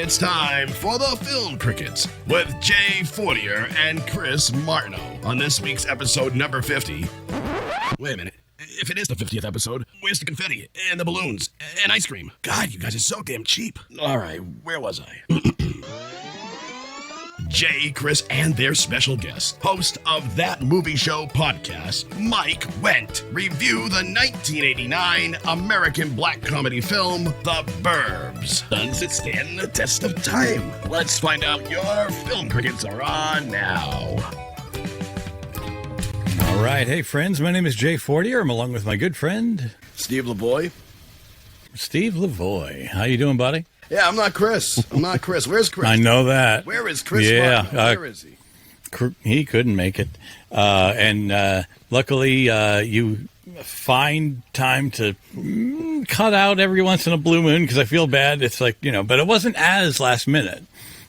It's time for the Film Crickets with Jay Fortier and Chris Martineau. On this week's episode number 50. Wait a minute. If it is the 50th episode, where's the confetti and the balloons and ice cream? God, you guys are so damn cheap. All right, where was I? Jay, Chris, and their special guest, host of That Movie Show podcast, Mike Wendt, review the 1989 American black comedy film, The Burbs. Does it stand the test of time? Let's find out. Your Film Crickets are on now. All right. Hey, friends. My name is Jay Fortier. I'm along with my good friend, Steve Lavoie. Steve Lavoie. How you doing, buddy? Yeah, I'm not Chris. Where's Chris? I know that. Where is Chris? Yeah. Where is he? He couldn't make it. And luckily, you find time to cut out every once in a blue moon because I feel bad. It's like, but it wasn't as last minute.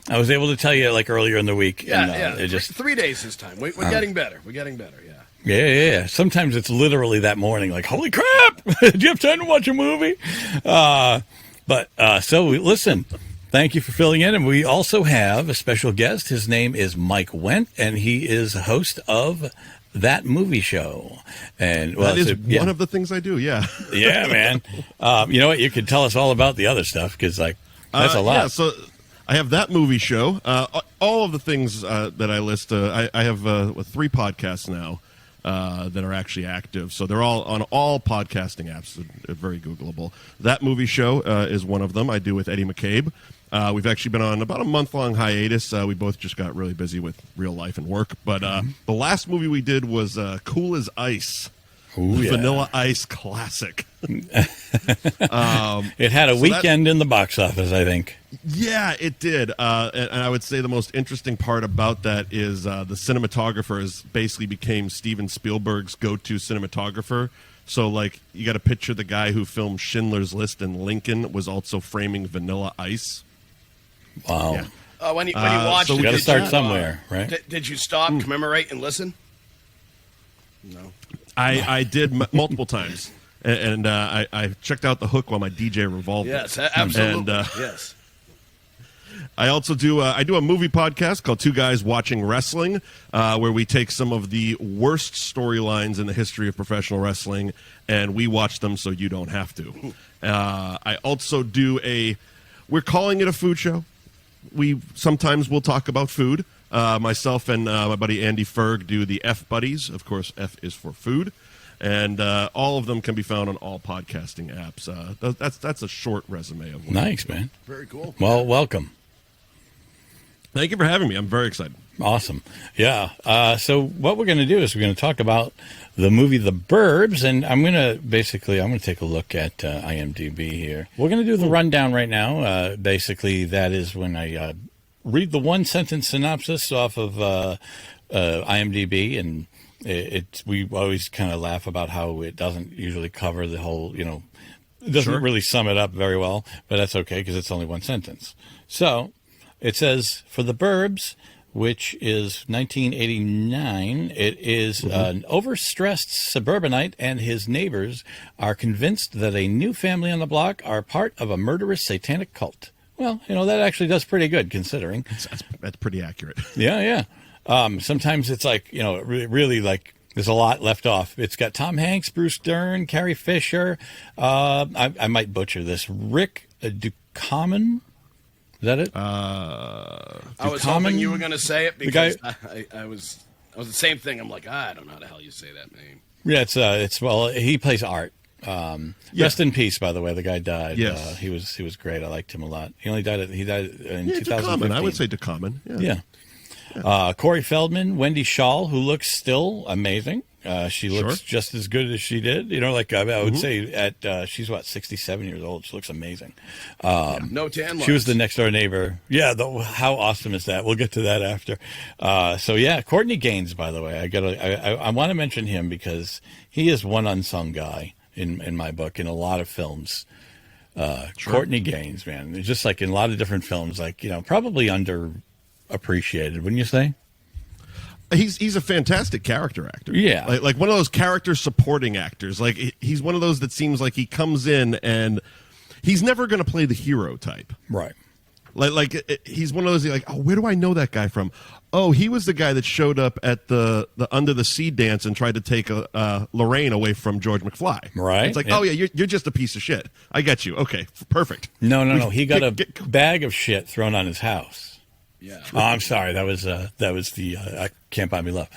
I was able to tell you like earlier in the week. Yeah, and, It just 3 days this time. We're getting better. We're getting better, yeah. Yeah. Sometimes it's literally that morning, like, holy crap, do you have time to watch a movie? Listen, thank you for filling in. And we also have a special guest. His name is Mike Wendt, and he is a host of That Movie Show. And that is one of the things I do, yeah. Yeah, man. You know what? You could tell us all about the other stuff because, that's a lot. Yeah, so I have That Movie Show. All of the things that I list, I have 3 podcasts now. That are actually active. So they're all on all podcasting apps. They're very Googleable. That Movie Show is one of them. I do with Eddie McCabe. We've actually been on about a month-long hiatus. We both just got really busy with real life and work. But the last movie we did was Cool as Ice. Ooh, yeah. Vanilla Ice classic. It had a weekend in the box office, I think. Yeah, it did. And I would say the most interesting part about that is the cinematographer basically became Steven Spielberg's go-to cinematographer. So, you got to picture the guy who filmed Schindler's List and Lincoln was also framing Vanilla Ice. Wow. Yeah. When you watched so it, we got to start somewhere, right? Did you stop, commemorate, and listen? No. I did multiple times, and I checked out the hook while my DJ revolved. Yes, absolutely. And, yes. I also do I do a movie podcast called Two Guys Watching Wrestling, where we take some of the worst storylines in the history of professional wrestling, and we watch them so you don't have to. I also do we're calling it a food show. Sometimes we'll talk about food. Myself and my buddy Andy Ferg do the F Buddies. Of course, F is for food. And all of them can be found on all podcasting apps. That's a short resume of one. Nice, man. Very cool. Well, welcome. Thank you for having me. I'm very excited. Awesome. Yeah. So what we're going to do is we're going to talk about the movie The Burbs, and I'm going to take a look at IMDb here. We're going to do the rundown right now. Basically, that is when I read the one-sentence synopsis off of IMDb, and we always kind of laugh about how it doesn't usually cover the whole, it doesn't really sum it up very well, but that's okay because it's only one sentence. So it says, for The Burbs, which is 1989, it is an overstressed suburbanite and his neighbors are convinced that a new family on the block are part of a murderous satanic cult. Well, that actually does pretty good considering. That's pretty accurate. Yeah. Sometimes it's really there's a lot left off. It's got Tom Hanks, Bruce Dern, Carrie Fisher. I might butcher this. Rick Ducommun. Is that it? I was hoping you were going to say it because I was the same thing. I'm like, I don't know how the hell you say that name. Yeah, he plays Art. Rest in peace, by the way. The guy died. Yes. He was great. I liked him a lot. He died in 2015. Ducommun. I would say Ducommun. Yeah. Corey Feldman, Wendy Schaal, who looks still amazing. She looks just as good as she did. I would say at she's 67 years old. She looks amazing. No tan lines. She was the next door neighbor. Yeah, how awesome is that? We'll get to that after. Courtney Gaines, by the way, I want to mention him because he is one unsung guy in my book in a lot of films. Courtney Gaines, man, just like in a lot of different films, probably underappreciated, wouldn't you say? He's a fantastic character actor. Yeah. Like one of those character supporting actors. Like he's one of those that seems like he comes in and he's never going to play the hero type. Right. He's one of those like, oh, where do I know that guy from? Oh, he was the guy that showed up at the Under the Sea dance and tried to take Lorraine away from George McFly. Right. It's like, oh yeah, you're just a piece of shit. I get you. Okay, perfect. No. He got a bag of shit thrown on his house. Yeah. Oh, I'm sorry. That was the I Can't Buy Me Love.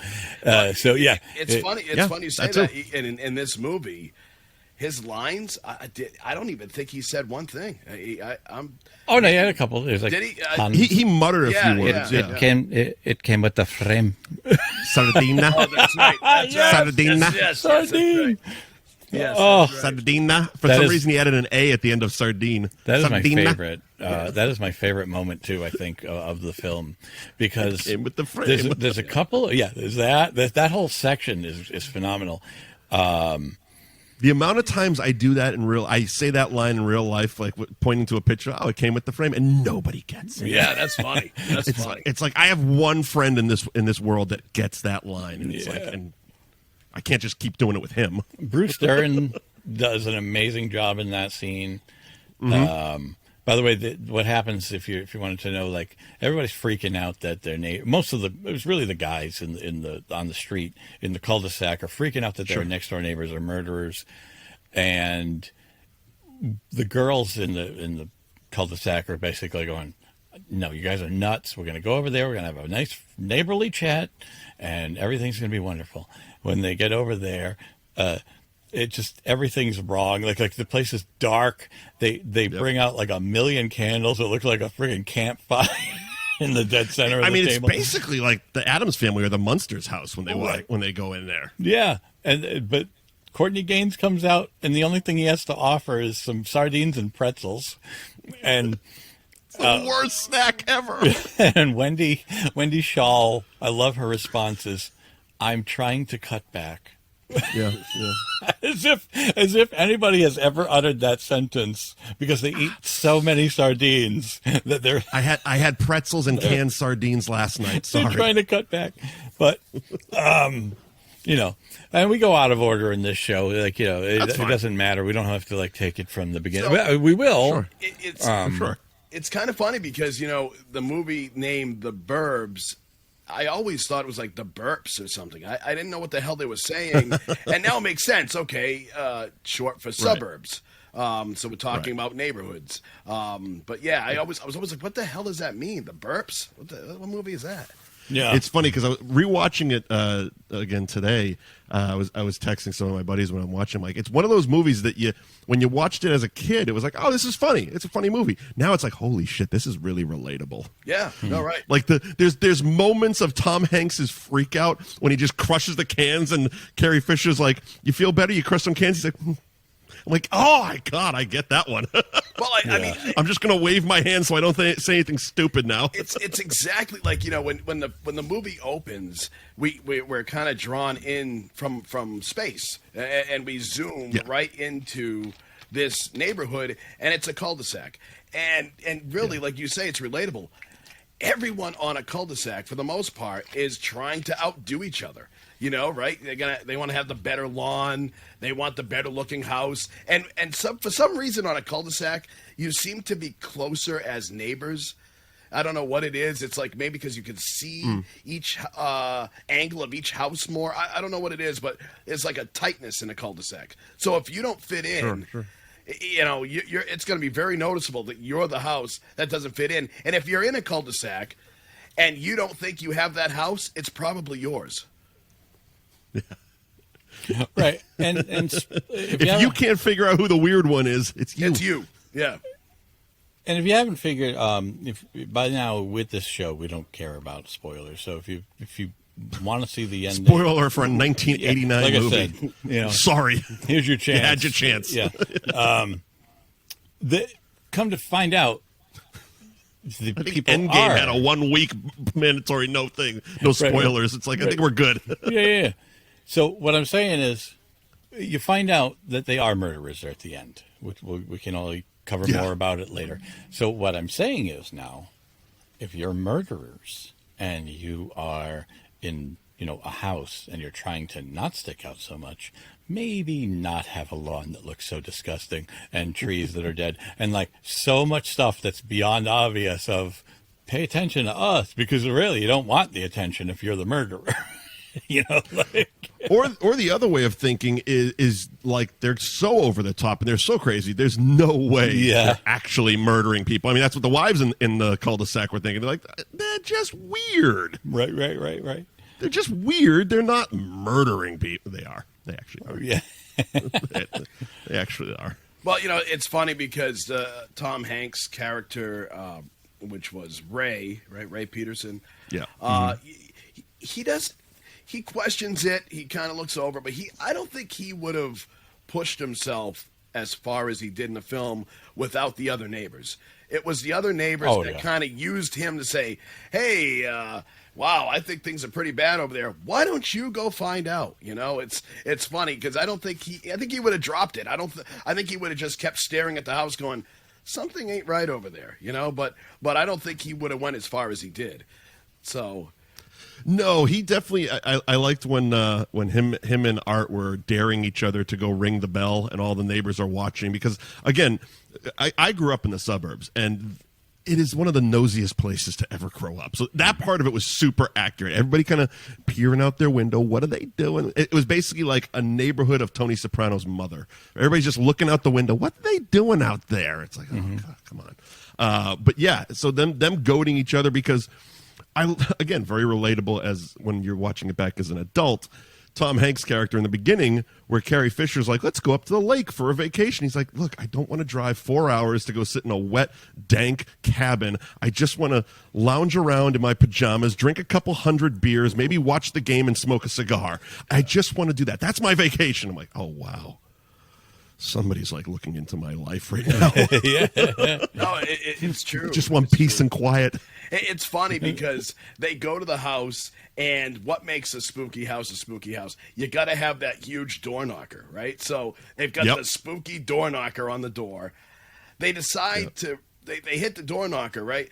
So yeah, it's funny. It's funny you say that. In this movie, his lines, I don't even think he said one thing. Oh no, he had a couple. There's like, did he? He muttered a few words. It came with the frame. Sardina. Oh, that's right. That's right. Sardina. Yes, Sardine. yes, Oh, Sardina. For some reason, he added an A at the end of sardine. that is Sardina. my favorite. That is my favorite moment too. I think of the film because Came with the frame. there's a couple. Yeah, there's that whole section is phenomenal. The amount of times I do that I say that line in real life, like pointing to a picture. Oh, it came with the frame, and nobody gets it. Yeah, that's funny. That's funny. It's like I have one friend in this world that gets that line, and it's like, and I can't just keep doing it with him. Bruce Dern does an amazing job in that scene. Mm-hmm. By the way, what happens if you wanted to know, like everybody's freaking out that their neighbor, it was really the guys on the street in the cul-de-sac are freaking out that their next door neighbors are murderers, and the girls in the cul-de-sac are basically going, "No, you guys are nuts. We're going to go over there. We're going to have a nice neighborly chat, and everything's going to be wonderful." When they get over there, it just everything's wrong. Like the place is dark. They bring out like 1,000,000 candles. It looks like a friggin' campfire in the dead center of the table. It's basically like the Addams Family or the Munsters house when they go in there. Yeah, but Courtney Gaines comes out, and the only thing he has to offer is some sardines and pretzels, and it's the worst snack ever. And Wendy Shaw, I love her responses. I'm trying to cut back. Yeah. As if anybody has ever uttered that sentence because they eat so many sardines that they're. I had pretzels and canned sardines last night. Sorry. They're trying to cut back, but and we go out of order in this show. Like it doesn't matter. We don't have to like take it from the beginning. So, we will. Sure. Sure. It's kind of funny because the movie named The Burbs. I always thought it was like the Burps or something. I didn't know what the hell they were saying, and now it makes sense. Okay, short for suburbs. So we're talking about neighborhoods. But yeah, I was always like, what the hell does that mean? The Burps? What movie is that? Yeah, it's funny because I was rewatching it again today. I was texting some of my buddies when I'm watching. Like, it's one of those movies that when you watched it as a kid, it was like, oh, this is funny. It's a funny movie. Now it's like, holy shit, this is really relatable. Yeah, no, right. Like there's moments of Tom Hanks's freak out when he just crushes the cans, and Carrie Fisher's like, you feel better? You crush some cans? He's like, I'm like, oh my God, I get that one. Well, I mean, I'm just gonna wave my hand so I don't say anything stupid now. It's exactly like when the movie opens, we're kind of drawn in from space, and we zoom right into this neighborhood, and it's a cul-de-sac, and really, like you say, it's relatable. Everyone on a cul-de-sac, for the most part, is trying to outdo each other. Right? They want to have the better lawn. They want the better looking house. And for some reason on a cul-de-sac, you seem to be closer as neighbors. I don't know what it is. It's like maybe because you can see each angle of each house more. I don't know what it is, but it's like a tightness in a cul-de-sac. So if you don't fit in, it's going to be very noticeable that you're the house that doesn't fit in. And if you're in a cul-de-sac and you don't think you have that house, it's probably yours. Yeah. Right, and if you can't figure out who the weird one is, it's you. It's you. Yeah. And if you haven't figured, if by now with this show we don't care about spoilers. So if you want to see the end, spoiler alert for a 1989 like movie. I said, sorry, here's your chance. You had your chance. Yeah. Come to find out, the people Endgame had a 1 week mandatory no spoilers. Right. It's like I think we're good. Yeah. So what I'm saying is, you find out that they are murderers at the end. We can only cover more about it later. So what I'm saying is now, if you're murderers and you are in a house and you're trying to not stick out so much, maybe not have a lawn that looks so disgusting and trees that are dead and like so much stuff that's beyond obvious of pay attention to us, because really you don't want the attention if you're the murderer. Like or the other way of thinking is like they're so over the top and they're so crazy. There's no way they're actually murdering people. I mean, that's what the wives in the cul-de-sac were thinking. They're like, they're just weird. Right. They're just weird. They're not murdering people. They are. They actually are. Yeah. They actually are. Well, it's funny because Tom Hanks' character, which was Ray Peterson. Yeah. He questions it. He kind of looks over, but I don't think he would have pushed himself as far as he did in the film without the other neighbors. It was the other neighbors that kind of used him to say, "Hey, wow, I think things are pretty bad over there. Why don't you go find out?" It's funny because I think he would have dropped it. I think he would have just kept staring at the house, going, "Something ain't right over there," But I don't think he would have went as far as he did. So. No, he definitely. I liked when him and Art were daring each other to go ring the bell, and all the neighbors are watching. Because again, I grew up in the suburbs, and it is one of the nosiest places to ever grow up. So that part of it was super accurate. Everybody kind of peering out their window. What are they doing? It was basically like a neighborhood of Tony Soprano's mother. Everybody's just looking out the window. What are they doing out there? It's like, oh God, come on. But yeah, so them goading each other because. Again, very relatable as when you're watching it back as an adult. Tom Hanks' character in the beginning, where Carrie Fisher's like, let's go up to the lake for a vacation. He's like, look, I don't want to drive 4 hours to go sit in a wet, dank cabin. I just want to lounge around in my pajamas, drink a couple hundred beers, maybe watch the game and smoke a cigar. I just want to do that. That's my vacation. I'm like, oh, wow. Somebody's like looking into my life right now. No, it's true. Just want peace and quiet. It's funny because they go to the house, and what makes a spooky house? You got to have that huge door knocker, right? So they've got the spooky door knocker on the door. They decide they hit the door knocker, right?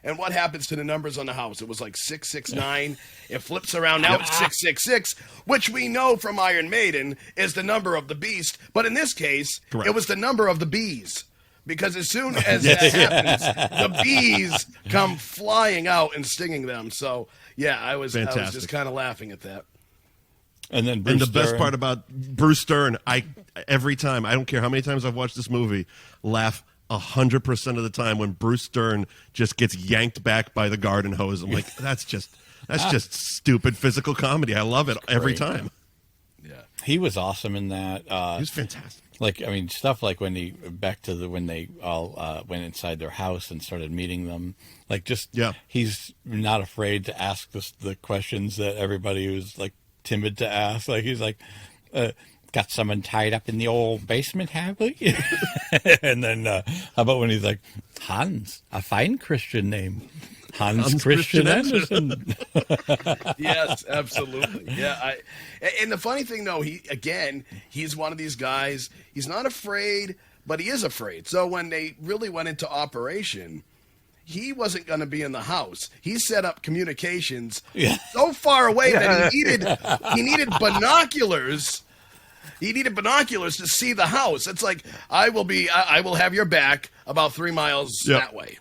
And what happens to the numbers on the house? It was like 669. It flips around. Now it's 666, which we know from Iron Maiden is the number of the beast. But in this case, It was the number of the bees. Because as soon as that happens, the bees come flying out and stinging them. So, yeah, I was just kind of laughing at that. And then the best part about Bruce Stern, every time, I don't care how many times I've watched this movie, laugh 100% of the time when Bruce Stern just gets yanked back by the garden hose. I'm like, that's just stupid physical comedy. I love it every time. Yeah, he was awesome in that. He was fantastic. Stuff like when they all went inside their house and started meeting them. He's not afraid to ask the questions that everybody was like timid to ask. Like he's like, got someone tied up in the old basement, have we? And then how about when he's like, Hans, a fine Christian name. Hans Christian Andersen. Yes, absolutely. Yeah, and the funny thing though, he's one of these guys. He's not afraid, but he is afraid. So when they really went into operation, he wasn't going to be in the house. He set up communications so far away that he needed binoculars. He needed binoculars to see the house. It's like I will have your back about 3 miles that way.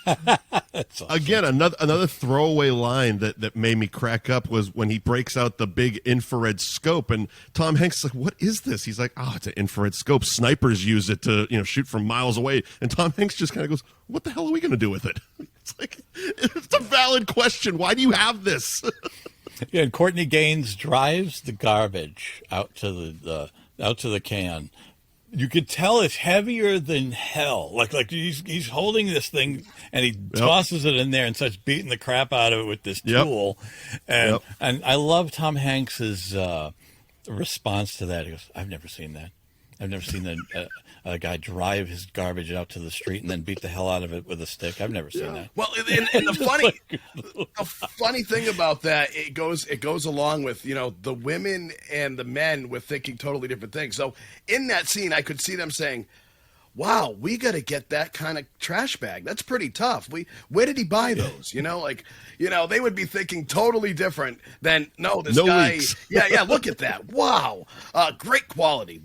That's awesome. Again, another throwaway line that made me crack up was when he breaks out the big infrared scope, and Tom Hanks is like, "What is this?" He's like, "Oh, it's an infrared scope. Snipers use it to shoot from miles away." And Tom Hanks just kind of goes, "What the hell are we going to do with it?" It's like it's a valid question. Why do you have this? Yeah, and Courtney Gaines drives the garbage out to the can. You could tell it's heavier than hell. Like he's holding this thing and he tosses it in there and starts beating the crap out of it with this tool. And I love Tom Hanks's response to that. He goes, "I've never seen that. I've never seen a guy drive his garbage out to the street and then beat the hell out of it with a stick. I've never seen that." Well, and the funny thing about that, it goes along with the women and the men with thinking totally different things. So in that scene, I could see them saying, wow, we got to get that kind of trash bag. That's pretty tough. Where did he buy those? They would be thinking totally different than, no, this guy. Leaks. Yeah, look at that. Wow. Great quality,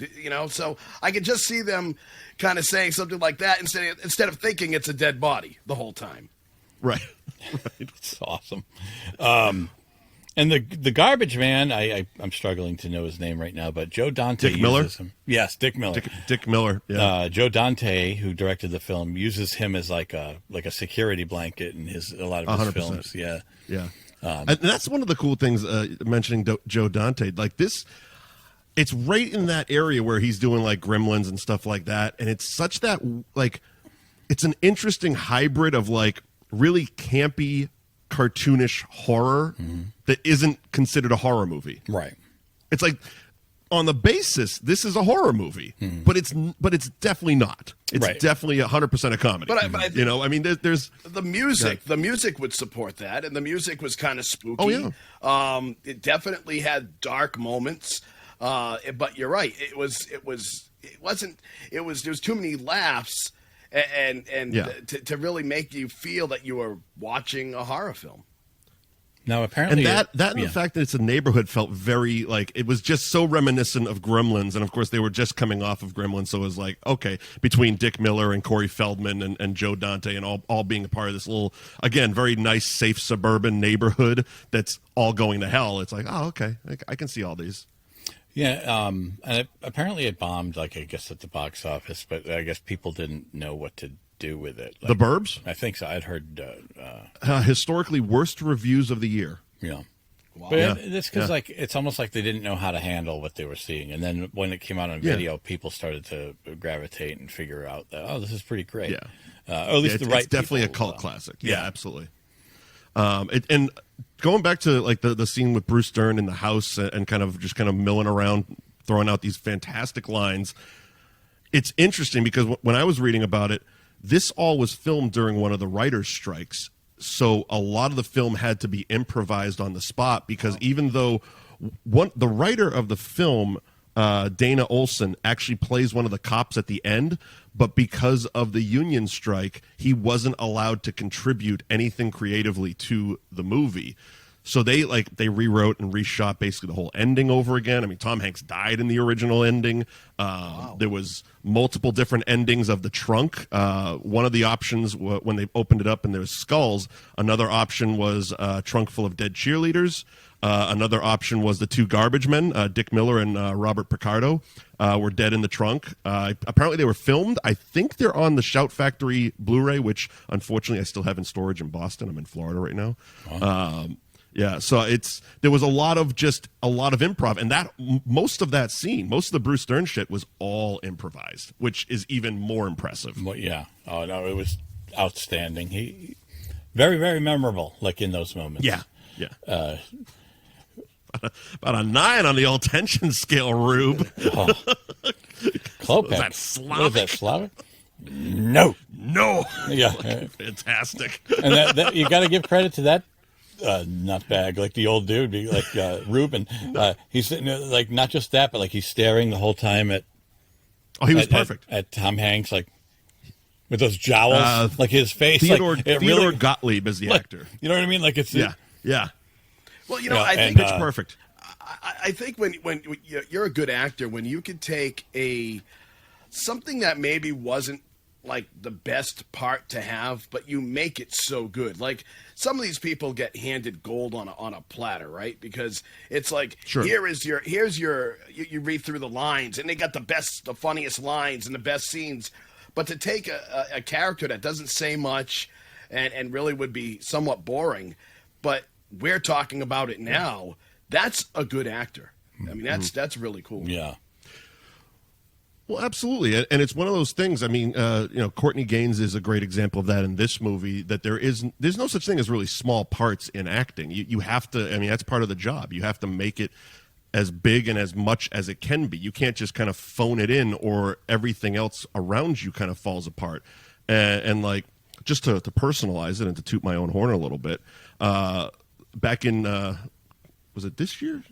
so I could just see them kind of saying something like that instead of thinking it's a dead body the whole time. Right. It's awesome. And the garbage man, I'm struggling to know his name right now, but Joe Dante Dick Miller? uses him. Yes, Dick Miller. Dick Miller. Yeah. Joe Dante, who directed the film, uses him as like a security blanket in a lot of his 100%. films. Yeah. Yeah. And that's one of the cool things, mentioning Joe Dante. Like this, it's right in that area where he's doing like Gremlins and stuff like that. And it's such that, like, it's an interesting hybrid of like really campy, cartoonish horror that isn't considered a horror movie. Right. It's like, on the basis, this is a horror movie, but it's definitely not. It's Right. definitely 100% a comedy. But I mean, there's the music. The music would support that, and the music was kind of spooky. Oh, yeah. It definitely had dark moments. But you're right. There was too many laughs, and Yeah. to really make you feel that you were watching a horror film. Now, apparently, and that and the fact that it's a neighborhood felt very like it was just so reminiscent of Gremlins, and of course they were just coming off of Gremlins, so it was like, okay, between Dick Miller and Corey Feldman and Joe Dante and all being a part of this little, again, very nice, safe suburban neighborhood that's all going to hell. It's like, oh, okay, I can see all these. Yeah, and apparently it bombed, like, I guess, at the box office, but I guess people didn't know what to do with it. Like, The Burbs? I think so. I'd heard, Historically worst reviews of the year. yeah. Wow. But Yeah. it's because, like, it's almost like they didn't know how to handle what they were seeing. And then when it came out on video, people started to gravitate and figure out that, oh, this is pretty great. Yeah. Or at least the right it's definitely people, a cult classic. yeah. Yeah, absolutely. And going back to like the scene with Bruce Dern in the house and kind of milling around, throwing out these fantastic lines. It's interesting because when I was reading about it, this all was filmed during one of the writers' strikes. So a lot of the film had to be improvised on the spot because even though the writer of the film, Dana Olson, actually plays one of the cops at the end, but because of the union strike, he wasn't allowed to contribute anything creatively to the movie. So they rewrote and reshot basically the whole ending over again. I mean, Tom Hanks died in the original ending. Wow. There was multiple different endings of the trunk. One of the options when they opened it up and there was skulls, another option was a trunk full of dead cheerleaders. Another option was the two garbage men, Dick Miller and Robert Picardo, were dead in the trunk. Apparently they were filmed. I think they're on the Shout Factory Blu-ray, which unfortunately I still have in storage in Boston. I'm in Florida right now. Wow. Yeah, so there was a lot of improv, and most of that scene, most of the Bruce Dern shit was all improvised, which is even more impressive. Well, yeah. Oh, no, it was outstanding. He very, very memorable, like in those moments. Yeah. About a 9 on the old tension scale, Rube. Oh. Klopek. Was that What is Slavic? that, Slavic? No. No. Yeah. Fantastic. And that you got to give credit to that nutbag, like the old dude, like Ruben. He's sitting there, like, not just that, but like he's staring the whole time at. Oh, he was perfect. At Tom Hanks, like with those jowls, like his face. Theodore really, Gottlieb is the actor. You know what I mean? Like it's Yeah. Well, Yeah, I and, think Pitch perfect. I think when you're a good actor, when you could take something that maybe wasn't like the best part to have, but you make it so good. Like some of these people get handed gold on a platter, right? Because it's like, Sure. here's your you read through the lines and they got the funniest lines and the best scenes. But to take a character that doesn't say much and really would be somewhat boring, but we're talking about it now, that's a good actor. I mean, that's really cool. yeah. Well, absolutely, and it's one of those things. I mean, Courtney Gaines is a great example of that in this movie. That there's no such thing as really small parts in acting. You have to. I mean, that's part of the job. You have to make it as big and as much as it can be. You can't just kind of phone it in, or everything else around you kind of falls apart. And like, just to personalize it and to toot my own horn a little bit, back in was it this year?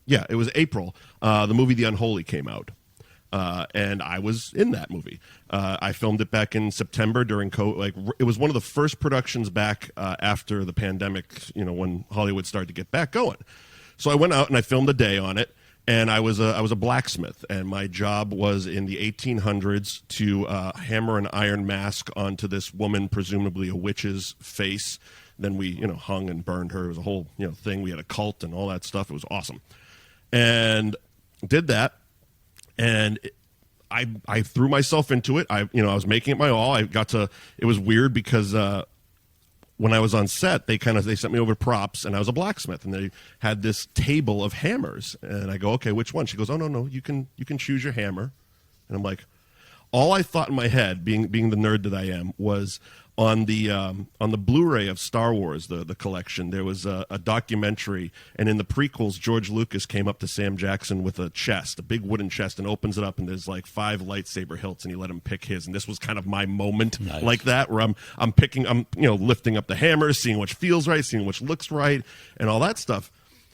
Yeah, it was April. The movie The Unholy came out. and I was in that movie. I filmed it back in September during COVID. Like, it was one of the first productions back after the pandemic, when Hollywood started to get back going. So I went out and I filmed a day on it, and I was a blacksmith, and my job was in the 1800s to hammer an iron mask onto this woman, presumably a witch's face. Then we, hung and burned her. It was a whole, thing. We had a cult and all that stuff. It was awesome. And did that. And I threw myself into it. I was making it my all. It was weird because when I was on set, they sent me over props, and I was a blacksmith, and they had this table of hammers. And I go, okay, which one? She goes, oh, no, you can choose your hammer. And I'm like, all I thought in my head, being the nerd that I am, was on the Blu-ray of Star Wars, the collection, there was a documentary, and in the prequels, George Lucas came up to Sam Jackson with a big wooden chest, and opens it up, and there's like 5 lightsaber hilts, and he let him pick his. And this was kind of my moment, like that, where I'm lifting up the hammer, seeing which feels right, seeing which looks right, and all that stuff.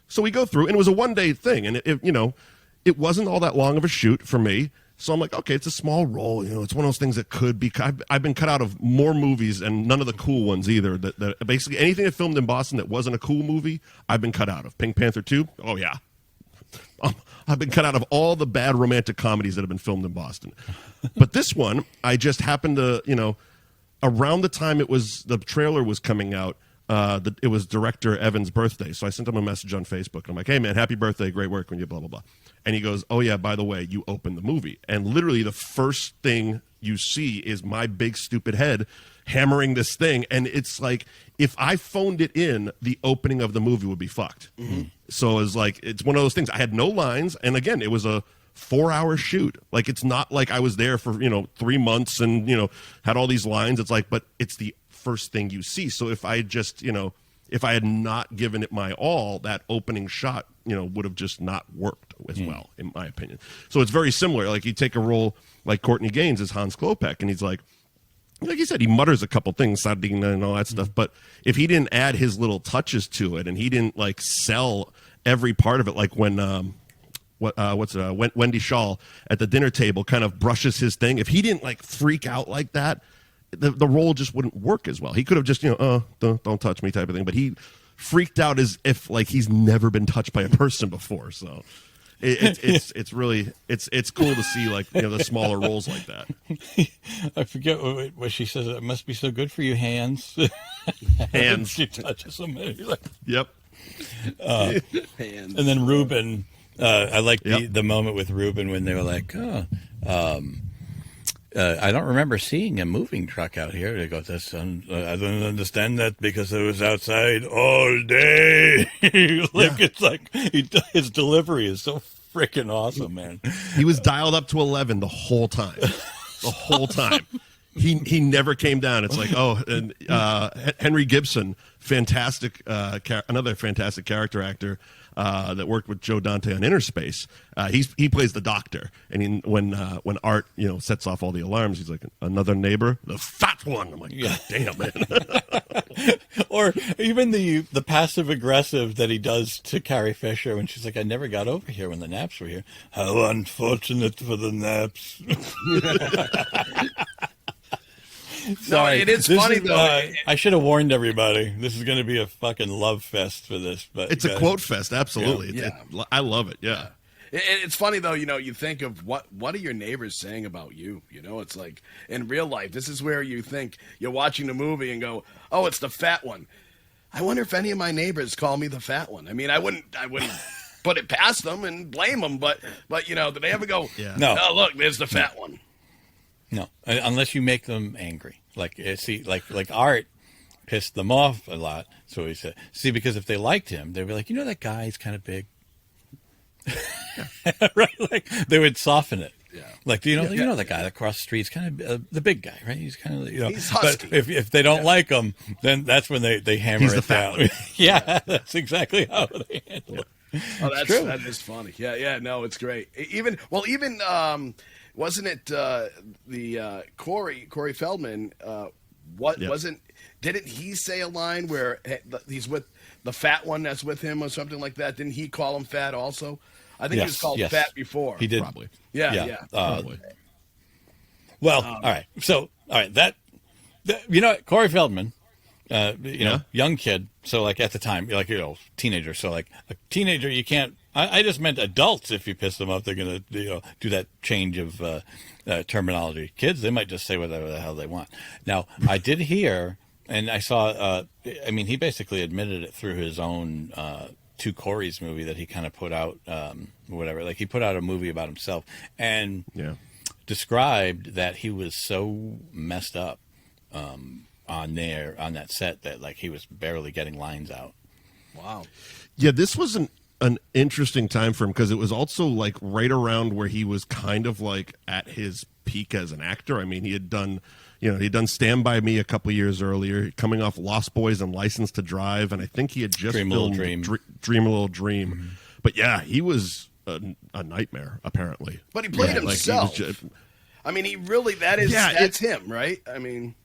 So we go through, and it was a one-day thing, and it wasn't all that long of a shoot for me. So I'm like, okay, it's a small role. It's one of those things that could be. I've been cut out of more movies, and none of the cool ones either. That basically anything that filmed in Boston that wasn't a cool movie, I've been cut out of. Pink Panther 2, oh yeah. I've been cut out of all the bad romantic comedies that have been filmed in Boston. But this one, I just happened to, around the time the trailer was coming out, it was director Evan's birthday. So I sent him a message on Facebook. I'm like, hey, man, happy birthday. Great work when you blah, blah, blah. And he goes, oh, yeah, by the way, you opened the movie. And literally the first thing you see is my big stupid head hammering this thing. And it's like, if I phoned it in, the opening of the movie would be fucked. Mm-hmm. So it's one of those things. I had no lines. And again, it was a 4-hour shoot. Like, it's not like I was there for, 3 months and, had all these lines. It's like, but it's the first thing you see. So if I just, if I had not given it my all, that opening shot, would have just not worked as well, in my opinion. So it's very similar. Like, you take a role like Courtney Gaines as Hans Klopek, and he's like you said, he mutters a couple things, sardine and all that stuff. But if he didn't add his little touches to it, and he didn't sell every part of it, like when Wendy Shaw at the dinner table kind of brushes his thing, if he didn't freak out like that, the role just wouldn't work as well. He could have just, don't touch me type of thing. But he freaked out as if he's never been touched by a person before. So it's really cool to see the smaller roles like that. I forget what she says. It must be so good for you, hands. Hands. She touches them. Yep. Hands. And then Ruben. I like the moment with Ruben when they were like, I don't remember seeing a moving truck out here. They go, I don't understand that because it was outside all day. It's like his delivery is so freaking awesome, man. He was dialed up to 11 the whole time. The whole time. He never came down. It's like, and Henry Gibson, fantastic, another fantastic character actor that worked with Joe Dante on Inner Space. He plays the doctor, and when Art sets off all the alarms, he's like, another neighbor, the fat one. I'm like, God damn, man. Or even the passive aggressive that he does to Carrie Fisher when she's like, I never got over here when the naps were here. How unfortunate for the naps. Sorry. No, it is funny though. I should have warned everybody. This is going to be a fucking love fest for this. But it's a quote fest, absolutely. Yeah. I love it. Yeah. It's funny though. You think of what are your neighbors saying about you? It's like in real life. This is where you think you're watching the movie and go, "Oh, it's the fat one." I wonder if any of my neighbors call me the fat one. I mean, I wouldn't put it past them and blame them, but do they ever go, No. Oh, look, there's the fat one. No, unless you make them angry. Like Art pissed them off a lot. So he said, because if they liked him, they'd be like, that guy's kind of big. Right? They would soften it. Yeah. You know that guy across the street's kind of the big guy, right? He's kind of he's husky. But if they don't like him, then that's when they hammer he's it down. Yeah, that's exactly how they handle it. Oh, that is funny. Yeah. No, it's great. Even wasn't it the Corey Feldman? Didn't he say a line where he's with the fat one that's with him or something like that? Didn't he call him fat also? I think he was called Fat before. He did. Probably. Yeah. Probably. Well, all right. So, all right, that you know, Corey Feldman, young kid. So, like at the time, like teenager. So, like a teenager, you can't. I just meant adults. If you piss them off, they're gonna do that change of terminology. Kids, they might just say whatever the hell they want. Now, I did hear, and I saw. I mean, he basically admitted it through his own Two Corys movie that he kind of put out, whatever. Like he put out a movie about himself and described that he was so messed up on that set that like he was barely getting lines out. Wow. Yeah, this was an interesting time for him because it was also like right around where he was kind of like at his peak as an actor. I mean, he had done Stand By Me a couple years earlier, coming off Lost Boys and License to Drive, and I think he had just Dream a filmed Little Dream. Dream a Little Dream. Mm-hmm. But yeah, he was a nightmare apparently. But he played himself. Like, I mean, he really that's him, right? I mean,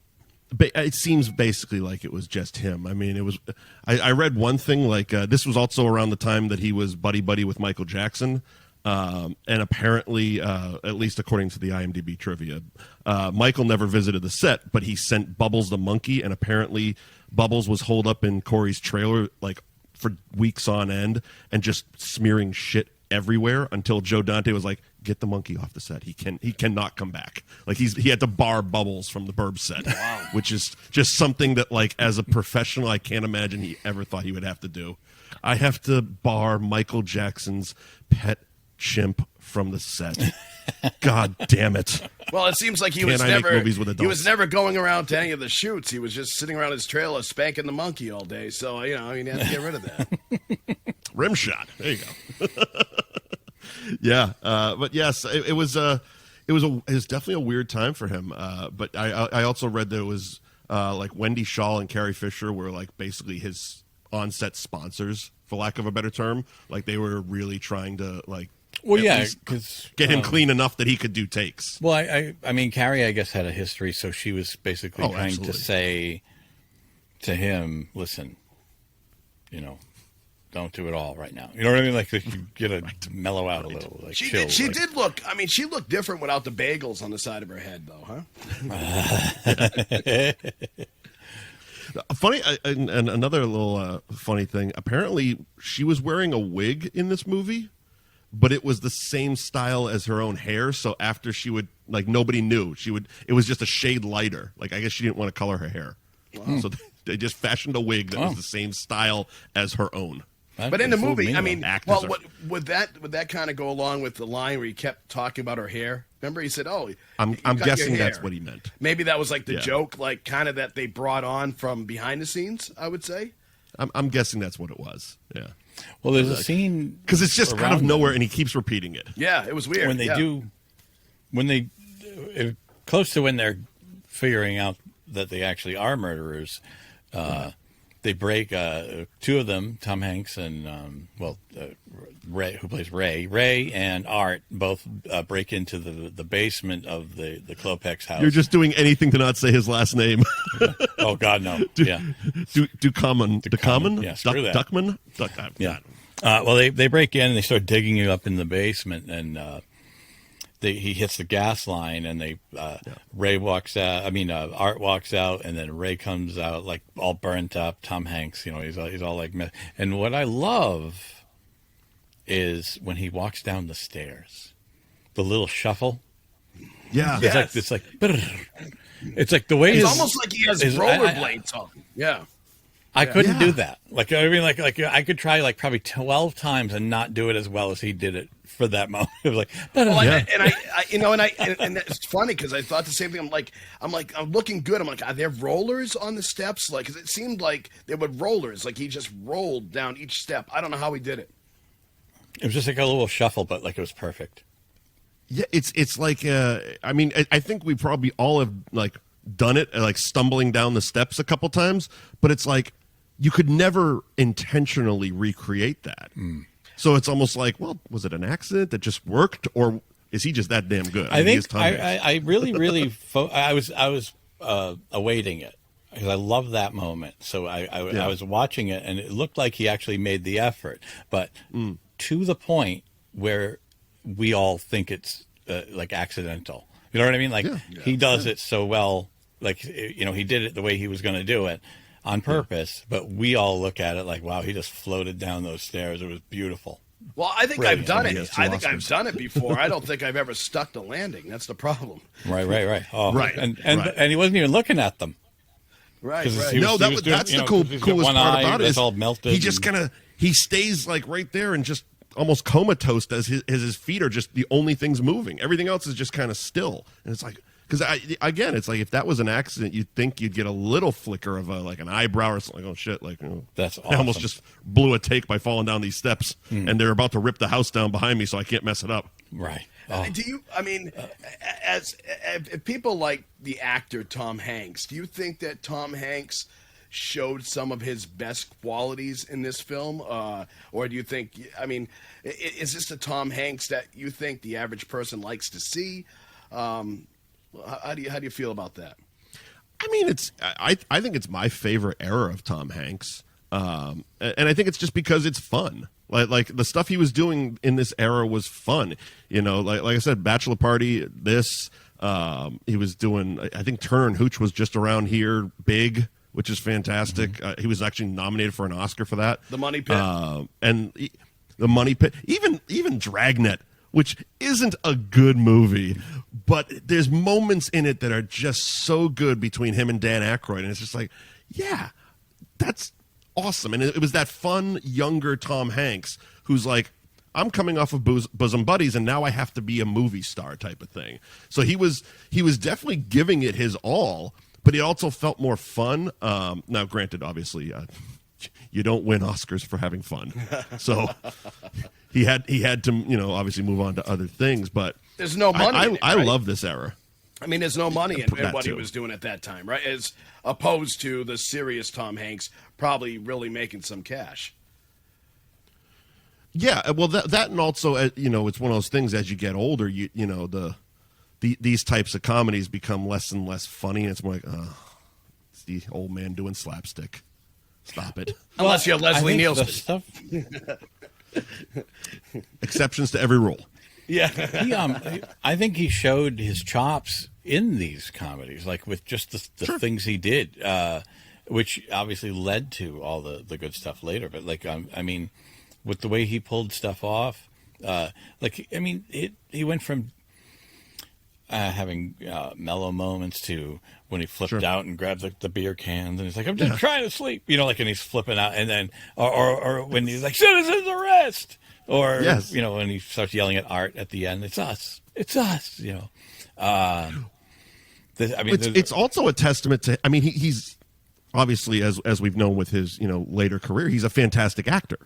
it seems basically like it was just him. I mean, it was. I read one thing like this was also around the time that he was buddy with Michael Jackson, and apparently, at least according to the IMDb trivia, Michael never visited the set, but he sent Bubbles the monkey, and apparently Bubbles was holed up in Corey's trailer like for weeks on end and just smearing shit everywhere until Joe Dante was like, get the monkey off the set. He cannot come back. Like he had to bar Bubbles from the Burbs set, which is just something that like as a professional, I can't imagine he ever thought he would have to do. I have to bar Michael Jackson's pet chimp from the set. God damn it. Well, it seems like he was never going around to any of the shoots. He was just sitting around his trailer spanking the monkey all day. So, you had to get rid of that. Rim shot. There you go. Yeah, but yes, it was definitely a weird time for him. But I also read that it was like Wendy Shaw and Carrie Fisher were like basically his on-set sponsors, for lack of a better term. Like they were really trying to like because get him clean enough that he could do takes. Well, I mean, Carrie, I guess, had a history, so she was basically trying to say to him, listen, don't do it all right now. You know what I mean? Like you get to mellow out a little. Like she chill, did look. I mean, she looked different without the bagels on the side of her head, though, huh? Funny, and another little funny thing. Apparently, she was wearing a wig in this movie, but it was the same style as her own hair. So after she would nobody knew it was just a shade lighter. Like I guess she didn't want to color her hair, so they just fashioned a wig that was the same style as her own. But in the movie, I mean, would that kind of go along with the line where he kept talking about her hair? Remember, he said, "Oh, I'm guessing that's what he meant." Maybe that was like the joke, like kind of that they brought on from behind the scenes. I would say. I'm guessing that's what it was. Yeah. Well, there's a scene because it's just kind of nowhere, and he keeps repeating it. Yeah, it was weird. When they close to when they're figuring out that they actually are murderers. They break two of them, Tom Hanks and Ray, who plays Ray and Art, both break into the basement of the Klopex house. You're just doing anything to not say his last name. Oh God, no. Duckman. Yeah, screw that. Duckman. Yeah. Well, they break in and they start digging you up in the basement, and he hits the gas line, and Ray walks out. I mean, Art walks out, and then Ray comes out like all burnt up. Tom Hanks, he's all like, and what I love is when he walks down the stairs, the little shuffle. Yeah, it's like it's like the way it's almost like he has rollerblades on. Yeah. I couldn't do that. Like I mean, like I could try like probably 12 times and not do it as well as he did it for that moment. It was like, and it's funny because I thought the same thing. I'm looking good. I'm like, are there rollers on the steps? Like, because it seemed like there were rollers. Like he just rolled down each step. I don't know how he did it. It was just like a little shuffle, but like it was perfect. Yeah, it's like I mean, I think we probably all have like done it, like stumbling down the steps a couple times, but it's like you could never intentionally recreate that. So it's almost like, well, was it an accident that just worked, or is he just that damn good? I think I really I was awaiting it because I love that moment. So I was watching it, and it looked like he actually made the effort, but to the point where we all think it's like accidental. You know what I mean? Like he does it so well. Like, you know, he did it the way he was going to do it on purpose, but we all look at it like, wow, he just floated down those stairs. It was beautiful. Well, I think I've done it. I think Oscars. I've done it before. I don't think I've ever stuck the landing. That's the problem. Right. Oh, Right. And he wasn't even looking at them. Right. That's the coolest part about it. It's all melted. He just he stays like right there and just almost comatose as his feet are just the only things moving. Everything else is just kind of still. And it's like, because again, it's like if that was an accident, you'd think you'd get a little flicker of like an eyebrow or something. Like, oh shit! Like, that's awesome. I almost just blew a take by falling down these steps, and they're about to rip the house down behind me, so I can't mess it up. Right. Do you? I mean, as people like the actor Tom Hanks, do you think that Tom Hanks showed some of his best qualities in this film, or do you think? I mean, is this the Tom Hanks that you think the average person likes to see? How do you feel about that? I mean, I think it's my favorite era of Tom Hanks, and I think it's just because it's fun. Like the stuff he was doing in this era was fun. You know, like I said, Bachelor Party. This he was doing. I think Turner and Hooch was just around here. Big, which is fantastic. He was actually nominated for an Oscar for that. The Money Pit. The Money Pit. Even Dragnet, which isn't a good movie, but there's moments in it that are just so good between him and Dan Aykroyd, and it's just like, yeah, that's awesome. And it was that fun, younger Tom Hanks who's like, I'm coming off of Bosom Buddies, and now I have to be a movie star type of thing. So he was definitely giving it his all, but it also felt more fun. Now, granted, obviously, you don't win Oscars for having fun, so he had to, you know, obviously move on to other things. But there's no money. I love this era. I mean, there's no money in what he too. was doing at that time, right? As opposed to the serious Tom Hanks probably really making some cash. Yeah, well, that and also, you know, it's one of those things as you get older, you know, these types of comedies become less and less funny, and it's more like, it's the old man doing slapstick. Stop it. Unless you're Leslie Nielsen. Stuff, Exceptions to every rule. Yeah. I think he showed his chops in these comedies, like with just the things he did, which obviously led to all the good stuff later. But like, I mean, with the way he pulled stuff off, he went from having mellow moments to when he flipped out and grabbed the beer cans and he's like, I'm just trying to sleep, you know, like, and he's flipping out, and then or when he's like, citizens arrest, or you know, when he starts yelling at Art at the end, it's us, you know. It's also a testament to, I mean, he's obviously, as we've known with his, you know, later career, he's a fantastic actor.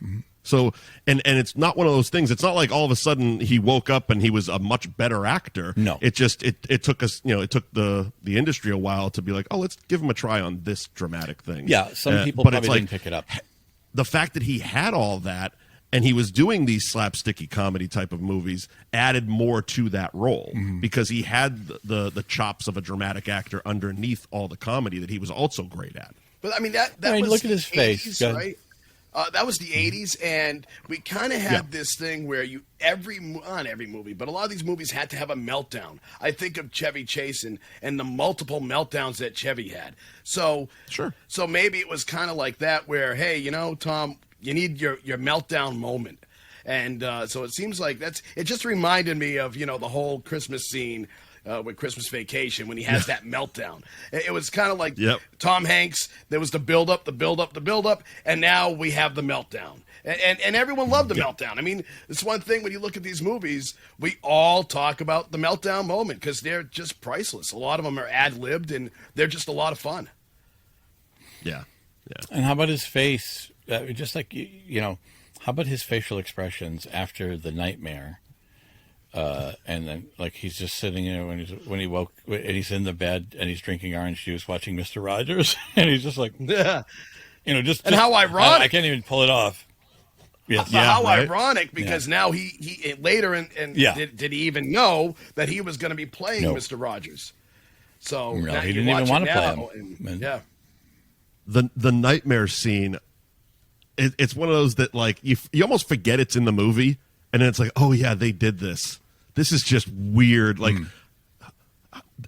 So, and it's not one of those things. It's not like all of a sudden he woke up and he was a much better actor. No, it just it took us, you know, it took the industry a while to be like, oh, let's give him a try on this dramatic thing. Yeah, some people but probably it's didn't pick it up. The fact that he had all that and he was doing these slapsticky comedy type of movies added more to that role because he had the chops of a dramatic actor underneath all the comedy that he was also great at. But I mean, that was look at his face, right? That was the 80s, and we kind of had this thing where not every movie, but a lot of these movies had to have a meltdown. I think of Chevy Chase and the multiple meltdowns that Chevy had. So maybe it was kind of like that where, hey, you know, Tom, you need your meltdown moment. And so it seems like it just reminded me of, you know, the whole Christmas scene with Christmas Vacation when he has that meltdown. It was kind of like Tom Hanks. There was the build up, and now we have the meltdown. And everyone loved the meltdown. I mean, it's one thing when you look at these movies, we all talk about the meltdown moment because they're just priceless. A lot of them are ad-libbed, and they're just a lot of fun. Yeah. And how about his face? Just like, you know, how about his facial expressions after the nightmare? And then, like, he's just sitting there when he woke, and he's in the bed and he's drinking orange juice, watching Mr. Rogers, and he's just like, you know, just how ironic! I can't even pull it off. Yes. How ironic, because now he later did he even know that he was going to be playing Mr. Rogers? So no, he didn't even want to play him. The nightmare scene, it's one of those that, like, you almost forget it's in the movie and then it's like, oh yeah, they did this. This is just weird. Like,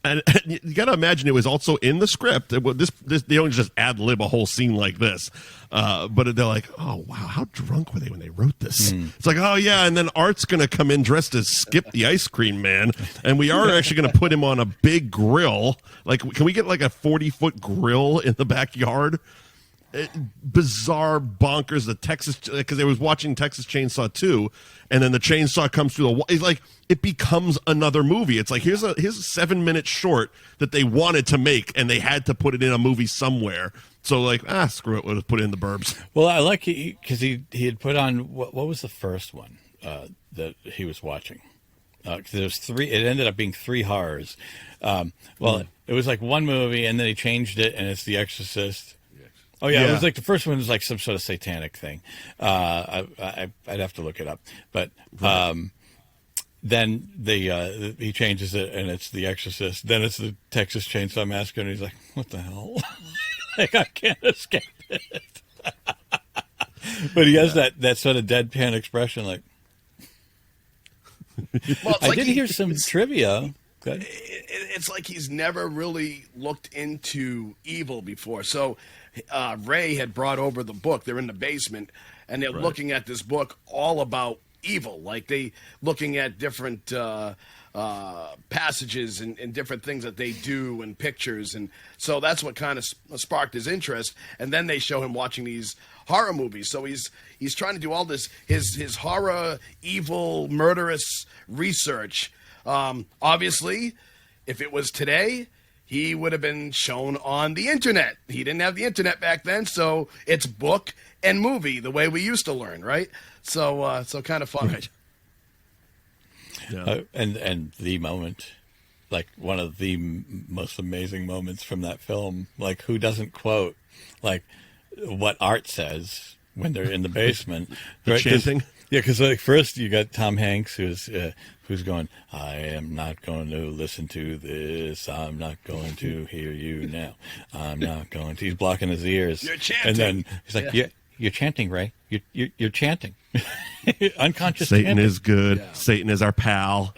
and you got to imagine it was also in the script. This they don't just ad lib a whole scene like this, but they're like, oh wow, how drunk were they when they wrote this? It's like, oh yeah, and then Art's gonna come in dressed as Skip the Ice Cream Man, and we are actually gonna put him on a big grill. Like, can we get like a 40-foot grill in the backyard? Bizarre, bonkers. The Texas, because they was watching Texas Chainsaw 2, and then the chainsaw comes through the wall. It's like it becomes another movie. It's like here's a 7-minute short that they wanted to make, and they had to put it in a movie somewhere. So like, screw it, we'll just put it in the Burbs. Well, I like because he had put on what was the first one that he was watching. Because there's 3. It ended up being 3 horrors. It was like one movie, and then he changed it, and it's The Exorcist. Oh yeah, it was like the first one was like some sort of satanic thing. I'd have to look it up, but then he changes it and it's The Exorcist. Then it's the Texas Chainsaw Massacre, and he's like, "What the hell? Like I can't escape it." But he has that sort of deadpan expression, like. Well, I did hear some trivia. It's like he's never really looked into evil before. So Ray had brought over the book. They're in the basement, and they're looking at this book all about evil. Like they looking at different passages and different things that they do and pictures. And so that's what kind of sparked his interest. And then they show him watching these horror movies. So he's trying to do all this, his horror, evil, murderous research. Obviously, if it was today, he would have been shown on the internet. He didn't have the internet back then, so it's book and movie the way we used to learn, right? So kind of fun. Right. Yeah. And the moment, like one of the most amazing moments from that film, like who doesn't quote like what Art says when they're in the basement, right? Chanting. Yeah, because like first you got Tom Hanks who's going, I am not going to listen to this. I'm not going to hear you now. I'm not going to. He's blocking his ears. You're chanting. And then he's like, yeah, you're chanting, Ray. You're chanting. Unconscious. Satan chanting. is good. Yeah. Satan is our pal.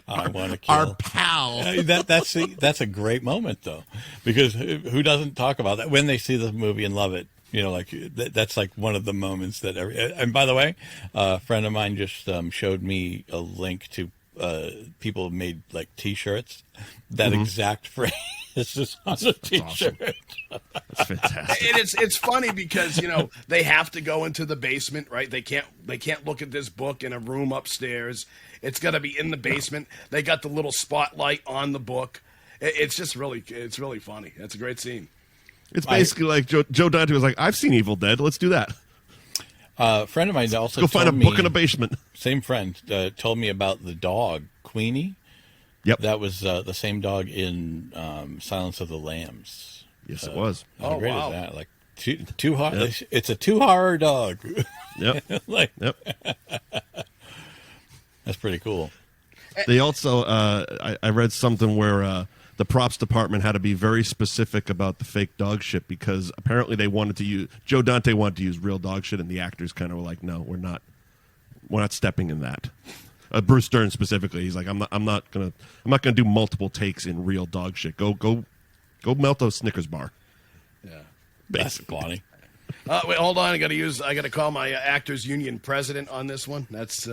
I want to kill our pal. That's a great moment though, because who doesn't talk about that when they see the movie and love it? You know, like that's like one of the moments that. And by the way, a friend of mine just showed me a link to people have made like T-shirts. That exact phrase is on the T-shirt. Awesome. That's fantastic. And it's funny because they have to go into the basement, right? They can't look at this book in a room upstairs. It's got to be in the basement. They got the little spotlight on the book. It's just really funny. That's a great scene. It's basically like Joe Dante was like, I've seen Evil Dead. Let's do that. A friend of mine also go find a book in a basement. Same friend told me about the dog, Queenie. Yep. That was the same dog in Silence of the Lambs. Yes, it was. How great is that? Like two horror. Yep. It's a 2 horror dog. Yep. Yep. That's pretty cool. They also, I read something where the props department had to be very specific about the fake dog shit because apparently they wanted to use Joe Dante wanted to use real dog shit, and the actors kind of were like, "No, we're not stepping in that." Bruce Dern specifically, he's like, "I'm not gonna do multiple takes in real dog shit. Go melt a Snickers bar." Yeah, that's funny. Wait, hold on. I got to call my actors union president on this one. That's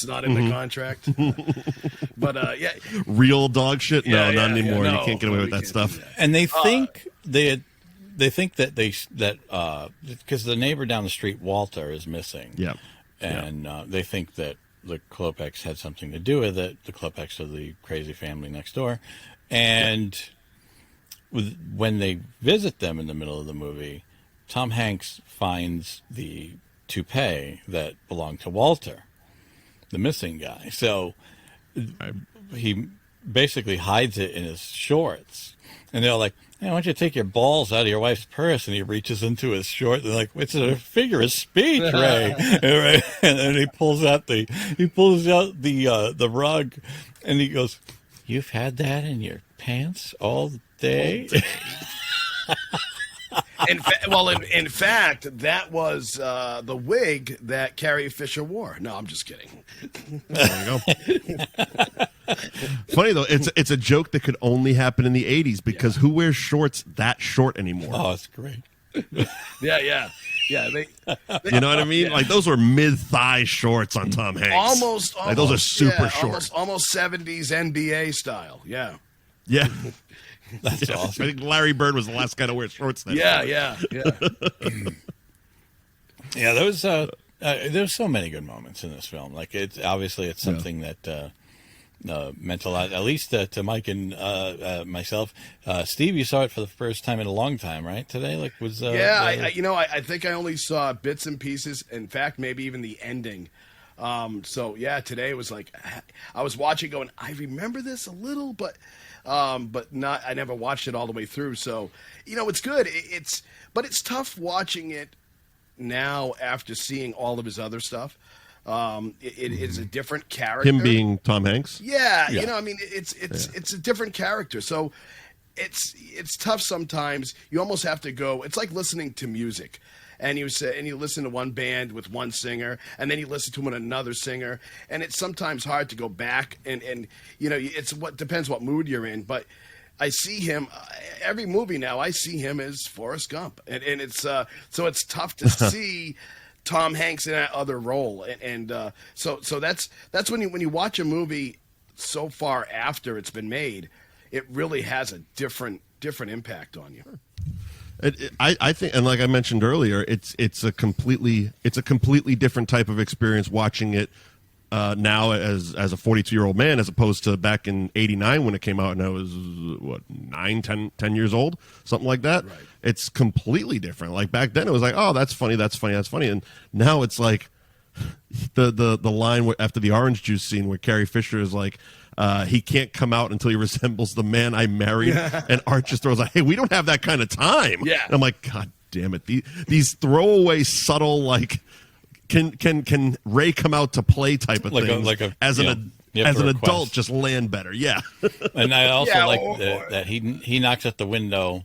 not in the contract. But yeah, real dog shit. No, not anymore. No, you can't get away with that stuff. And they think they think that because the neighbor down the street, Walter, is missing. Yeah, and they think that the Klopeks had something to do with it. The Klopeks are the crazy family next door, and when they visit them in the middle of the movie, Tom Hanks finds the toupee that belonged to Walter, the missing guy. So he basically hides it in his shorts. And they're like, hey, why don't you take your balls out of your wife's purse? And he reaches into his short. They're like, it's a figure of speech, Ray. And then he pulls out the rug, and he goes, you've had that in your pants all day? In fact, that was the wig that Carrie Fisher wore. No, I'm just kidding. There you go. Funny though, it's a joke that could only happen in the 80s because who wears shorts that short anymore? Oh, it's great. Yeah. They, you know what I mean? Yeah. Like those were mid-thigh shorts on Tom Hanks. Almost like those are super short. Almost 70s NBA style. Yeah. Yeah. That's awesome. I think Larry Bird was the last guy to wear shorts then. Yeah. Yeah, there's so many good moments in this film. Like it's something that meant a lot, at least to Mike and myself. Steve, you saw it for the first time in a long time, right? Today, I think I only saw bits and pieces. In fact, maybe even the ending. So yeah, today was like I was watching, going, I remember this a little, but not. I never watched it all the way through. So it's good. But it's tough watching it now after seeing all of his other stuff. It is a different character. Him being Tom Hanks. Yeah. It's a different character. So it's tough sometimes. You almost have to go. It's like listening to music, and you listen to one band with one singer, and then you listen to another singer, and it's sometimes hard to go back and it's what depends what mood you're in, but. I see him every movie now. I see him as Forrest Gump, and it's so it's tough to see Tom Hanks in that other role, and so that's when you watch a movie so far after it's been made, it really has a different impact on you. I think, and like I mentioned earlier, it's a completely different type of experience watching it now as a 42-year-old man, as opposed to back in '89 when it came out, and I was 10 years old, something like that. Right. It's completely different. Like back then, it was like, oh, that's funny, and now it's like the line after the orange juice scene where Carrie Fisher is like, he can't come out until he resembles the man I married, and Art just throws like, hey, we don't have that kind of time. Yeah, and I'm like, God damn it, these throwaway subtle like. Can Ray come out to play type of things as an adult just land better. Yeah. And I also that he knocks at the window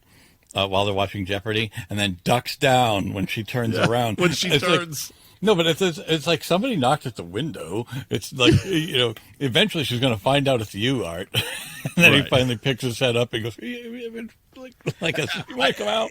while they're watching Jeopardy and then ducks down when she turns around. When she turns. No, but it's like somebody knocked at the window. It's like, eventually she's going to find out it's you, Art. And then he finally picks his head up and goes, you want to come out?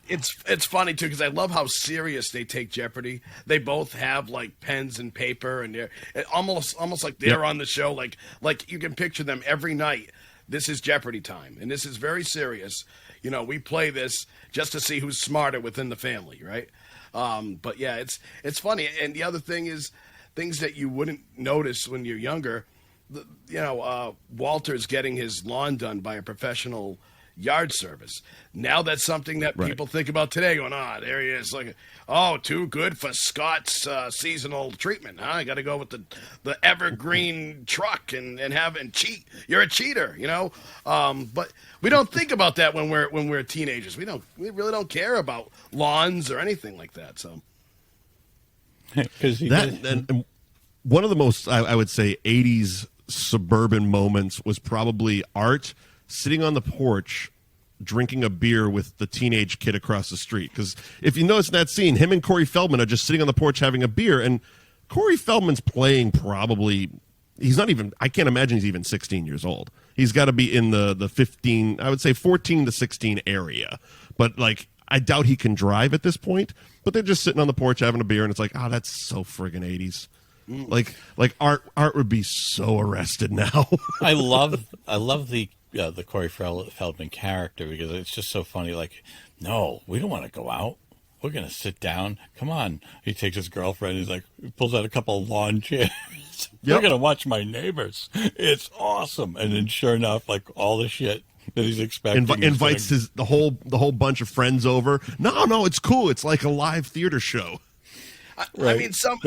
It's funny, too, because I love how serious they take Jeopardy. They both have, like, pens and paper, and they're almost like they're on the show. Like you can picture them every night. This is Jeopardy time, and this is very serious. We play this just to see who's smarter within the family, right? But yeah, it's funny. And the other thing is things that you wouldn't notice when you're younger. Walter's getting his lawn done by a professional yard service. Now that's something that people think about today, going, there he is. Like, too good for Scott's seasonal treatment. I got to go with the evergreen truck and cheat. You're a cheater, But we don't think about that when we're teenagers. We really don't care about lawns or anything like that. So, and one of the most I would say 80s suburban moments was probably Art sitting on the porch drinking a beer with the teenage kid across the street. Because if you notice in that scene, him and Corey Feldman are just sitting on the porch having a beer, and Corey Feldman's playing he's not even, I can't imagine he's even 16 years old. He's got to be in the 15, I would say 14 to 16 area. But like, I doubt he can drive at this point, but they're just sitting on the porch having a beer, and it's like, that's so friggin' 80s. Like Art would be so arrested now. I love the Corey Feldman character because it's just so funny. Like, no, we don't want to go out. We're going to sit down. Come on. He takes his girlfriend. He's like, pulls out a couple of lawn chairs. We're going to watch my neighbors. It's awesome. And then sure enough, like all the shit that he's expecting. Invites the whole bunch of friends over. No, it's cool. It's like a live theater show. I mean, some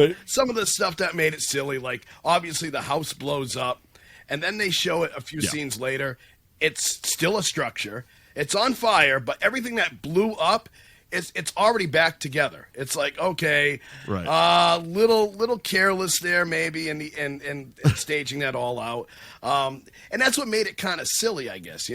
of the stuff that made it silly, like obviously the house blows up, and then they show it a few scenes later. It's still a structure. It's on fire, but everything that blew up, it's already back together. It's like, okay, little careless there maybe, and staging that all out. And that's what made it kind of silly, I guess.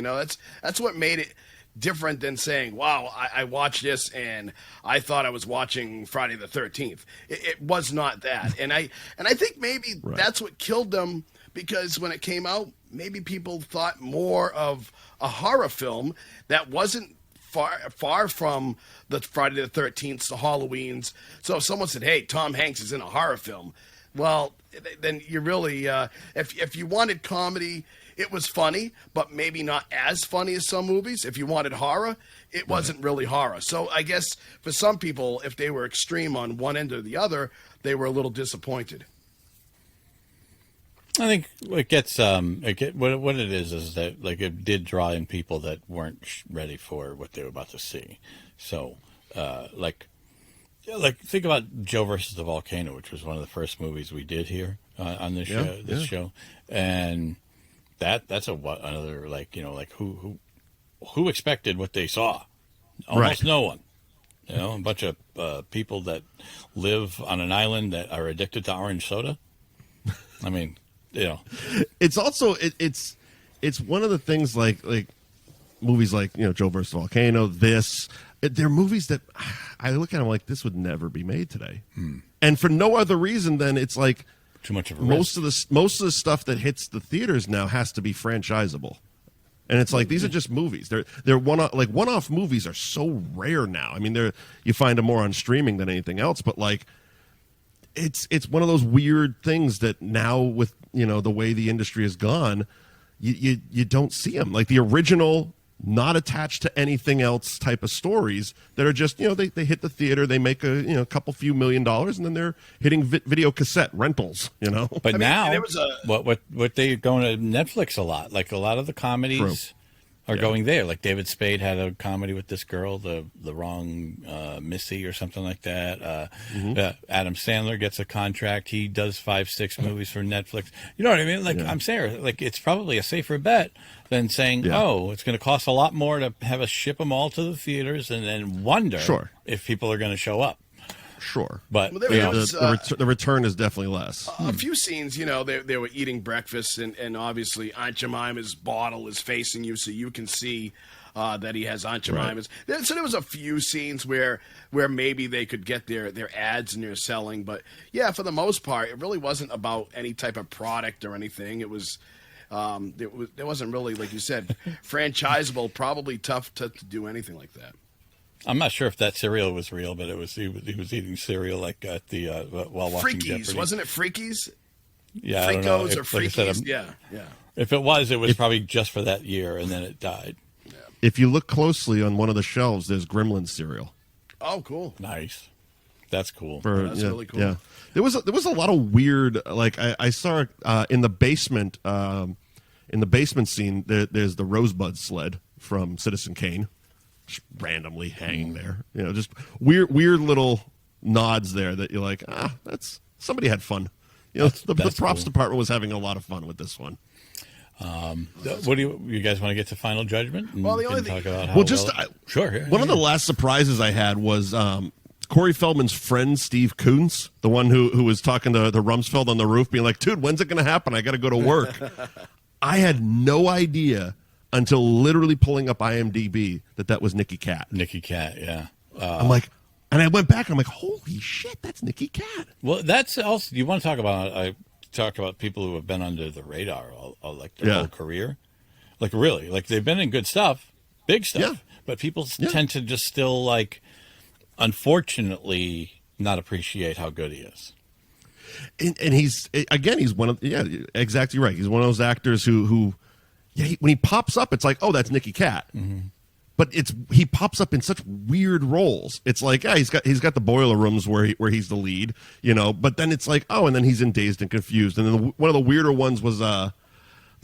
That's what made it different than saying, wow, I watched this and I thought I was watching Friday the 13th. It was not that. And I think maybe that's what killed them, because when it came out, maybe people thought more of a horror film that wasn't far from the Friday the 13th, the Halloweens. So if someone said, hey, Tom Hanks is in a horror film, well, then you really, if you wanted comedy, it was funny, but maybe not as funny as some movies. If you wanted horror, it wasn't really horror. So I guess for some people, if they were extreme on one end or the other, they were a little disappointed. I think it gets what it is that like it did draw in people that weren't ready for what they were about to see. So like think about Joe versus the Volcano, which was one of the first movies we did here on this show, and that's another like, you know, like who expected what they saw? Almost no one. You know, a bunch of people that live on an island that are addicted to orange soda. I mean, you know, it's also it's one of the things like movies like, you know, Joe versus Volcano. They're movies that I look at them like this would never be made today, and for no other reason than it's like too much of a most of the stuff that hits the theaters now has to be franchisable. And it's like, these are just movies. They're one-off movies are so rare now. I mean, you find them more on streaming than anything else, but like it's one of those weird things that now with, you know, the way the industry has gone, you don't see them. Like the original, not attached to anything else type of stories that are just, you know, they hit the theater, they make a couple few $1 million, and then they're hitting video cassette rentals, you know. But now what they're going to Netflix a lot, like a lot of the comedies are going there. Like David Spade had a comedy with this girl, the wrong Missy or something like that. Adam Sandler gets a contract. He does 5-6 movies for Netflix. You know what I mean? Like I'm saying, like it's probably a safer bet than saying, oh, it's going to cost a lot more to have us ship them all to the theaters and then wonder if people are going to show up. Sure, but the return is definitely less. A few scenes, you know, they were eating breakfast, and obviously Aunt Jemima's bottle is facing you, so you can see that he has Aunt Jemima's. So there was a few scenes where maybe they could get their ads and their selling, but yeah, for the most part, it really wasn't about any type of product or anything. It was. It wasn't really, like you said, franchisable. Probably tough to do anything like that. I'm not sure if that cereal was real, but he was eating cereal like at the while watching Freakies, Jeopardy. Wasn't it Freakies? Yeah, I don't know. Fricos or Freakies? Like Yeah. If it was probably just for that year, and then it died. Yeah. If you look closely on one of the shelves, there's Gremlins cereal. Oh, cool. Nice. That's cool. That's really cool. Yeah, there was a lot of weird. Like I saw in the basement. In the basement scene, there's the Rosebud sled from Citizen Kane, just randomly hanging there. You know, just weird little nods there that you're like, that's somebody had fun. You know, the props department was having a lot of fun with this one. What do you guys want to get to final judgment? Well, the only thing, sure. One of the last surprises I had was Corey Feldman's friend Steve Koontz, the one who was talking to Rumsfeld on the roof, being like, "Dude, when's it going to happen? I got to go to work." I had no idea until literally pulling up IMDb that was Nicky Katt. Nicky Katt, yeah. I'm like, and I went back and I'm like, holy shit, that's Nicky Katt. Well, that's also, you want to talk about people who have been under the radar all like their whole career. Like really, like they've been in good stuff, big stuff, but people tend to just still like, unfortunately, not appreciate how good he is. And he's one of exactly right. He's one of those actors who when he pops up, it's like, oh, that's Nicky Katt. Mm-hmm. But he pops up in such weird roles. It's like, he's got the Boiler Rooms where he's the lead, you know. But then it's like, oh, and then he's in Dazed and Confused. And then one of the weirder ones was the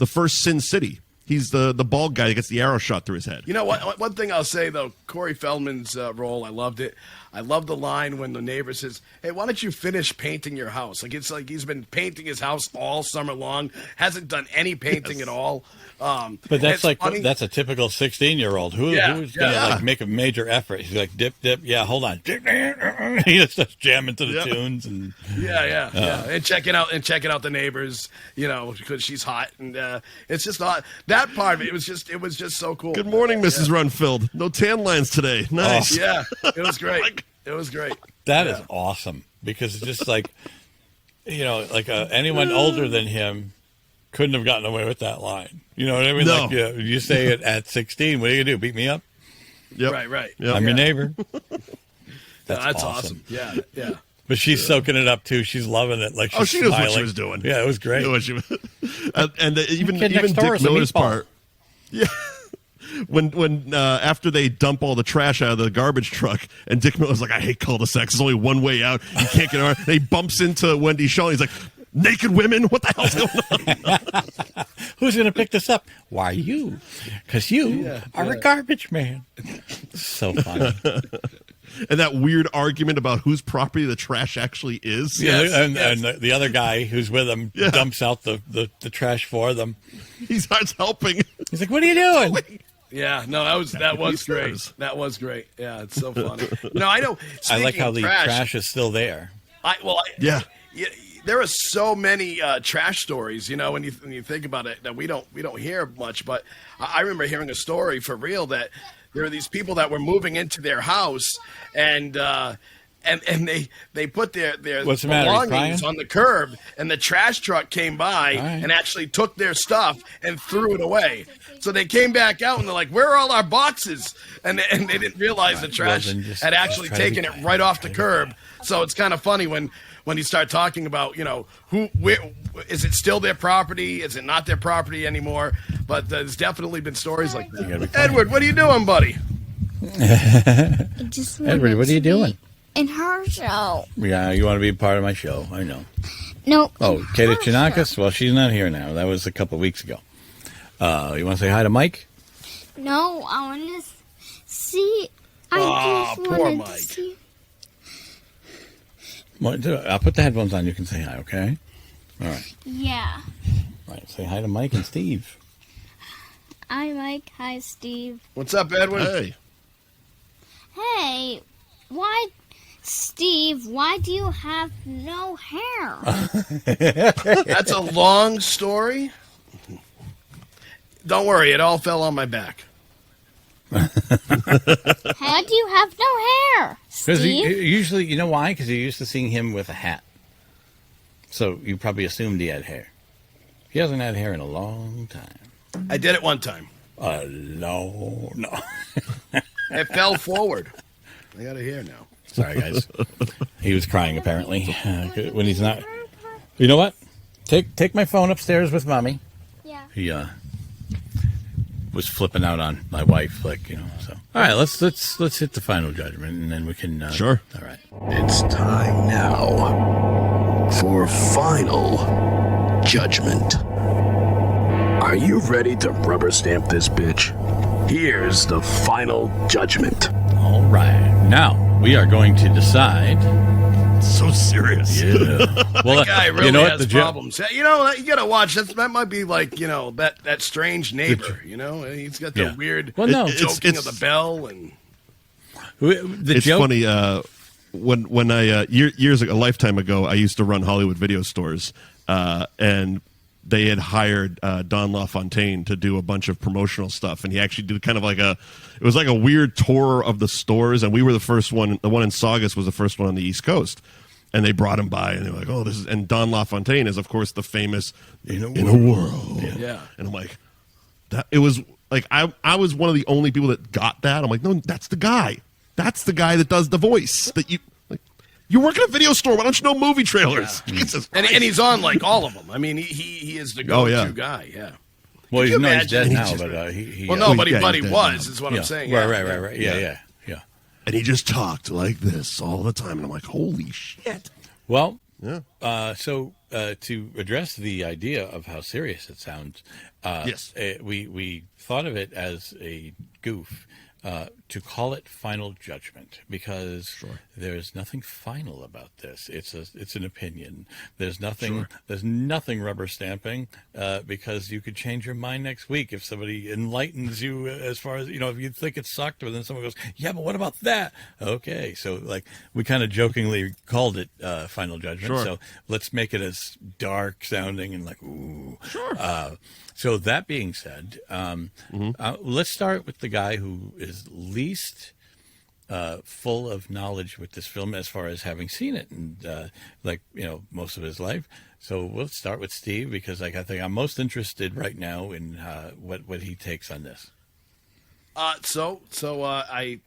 first Sin City. He's the bald guy that gets the arrow shot through his head. You know what? One thing I'll say though, Corey Feldman's role, I loved it. I love the line when the neighbor says, "Hey, why don't you finish painting your house?" Like it's like he's been painting his house all summer long, hasn't done any painting at all. But that's like funny. That's a typical 16-year-old who's going to like make a major effort. He's like dip, yeah, hold on, he just starts jamming to the tunes and and checking out the neighbors, you know, because she's hot and it's just not that part of it was just so cool. Good morning, Mrs. Runfield. No tan lines today. Nice. Yeah, it was great. It was great. That is awesome because it's just like, like anyone older than him couldn't have gotten away with that line. You know what I mean? No. Like you say it at 16. What are you gonna do? Beat me up? Yep. Right. Yep. I'm your neighbor. That's awesome. Yeah. But she's soaking it up too. She's loving it. Like she's she knows smiling. what she was doing. Yeah, it was great. Knew what she was- and even Kid next Dick door is a Miller's meatball. part. Yeah. When after they dump all the trash out of the garbage truck, and Dick Miller's like, I hate cul-de-sacs. There's only one way out. You can't get around. And he bumps into Wendy Shaw. He's like, naked women? What the hell's going on? Who's going to pick this up? Why you? Because you are a garbage man. So funny. And that weird argument about whose property the trash actually is. And the other guy who's with him dumps out the trash for them. He starts helping. He's like, what are you doing? Yeah, no, that was great. That was great. Yeah, it's so funny. I know. I like how the trash, trash is still there. Yeah. There are so many trash stories, when you think about it, that we don't hear much. But I remember hearing a story for real that there are these people that were moving into their house, and they put their What's the matter? He's belongings crying? on the curb, and the trash truck came by and actually took their stuff and threw it away. So they came back out and they're like, "Where are all our boxes?" And they didn't realize the trash had actually taken it right off the curb. So it's kind of funny when you start talking about, where is it still their property? Is it not their property anymore? But there's definitely been stories like that. Edward, what are you doing, buddy? Edward, what are you doing? In her show. Yeah, you want to be a part of my show. I know. No. Oh, Kate Chonakis? Well, she's not here now. That was a couple of weeks ago. You want to say hi to Mike? No, I want to see. Aw, just poor wanted Mike. to see. I'll put the headphones on. You can say hi, okay? All right. Yeah. All right. Say hi to Mike and Steve. Hi, Mike. Hi, Steve. What's up, Edward? Hey. Hey, Steve, why do you have no hair? That's a long story. Don't worry, it all fell on my back. Why do you have no hair, Because Steve? usually, you know why? Because you're used to seeing him with a hat. So you probably assumed he had hair. He hasn't had hair in a long time. I did it one time. No. It fell forward. I got it here now. Sorry, guys. He was crying, apparently. When he's not... You know what? Take my phone upstairs with Mommy. Yeah. He was flipping out on my wife, so. All right, let's hit the final judgment, and then we can... Sure. All right. It's time now for final judgment. Are you ready to rubber stamp this bitch? Here's the final judgment. All right. Now, we are going to decide... So serious. Yeah. Well, Guy really you know what? has problems. You gotta watch. That might be like, that strange neighbor. He's got the weird joking of the bell and. It's joke. funny. When I years ago, a lifetime ago, I used to run Hollywood video stores, and they had hired Don LaFontaine to do a bunch of promotional stuff, and he actually did kind of it was like a weird tour of the stores, and we were the first one. The one in Saugus was the first one on the East Coast, and they brought him by, and they were like, "Oh, this is." And Don LaFontaine is, of course, the famous "In a World." Yeah. And I'm like, that it was like I was one of the only people that got that. I'm like, no, that's the guy. That's the guy that does the voice that you. You work at a video store. Why don't you know movie trailers? Yeah. Jesus and Christ. he's on like all of them. I mean, he is the go-to guy. Yeah. Well, you he's dead imagine? now, but he. Well, no, but he he's dead was. now. Is what I'm saying. Right. Yeah. And he just talked like this all the time, and I'm like, holy shit. Well, Yeah. so to address the idea of how serious it sounds, Yes. we thought of it as a goof. to call it Final Judgment, because there's nothing final about this. It's an opinion. There's nothing rubber stamping, because you could change your mind next week if somebody enlightens you as far as, if you think it sucked, but then someone goes, yeah, but what about that? Okay, so like we kind of jokingly called it Final Judgment. So let's make it as dark sounding and like, ooh. So that being said, let's start with the guy who is least full of knowledge with this film as far as having seen it and most of his life. So we'll start with Steve, because I think I'm most interested right now in what he takes on this. I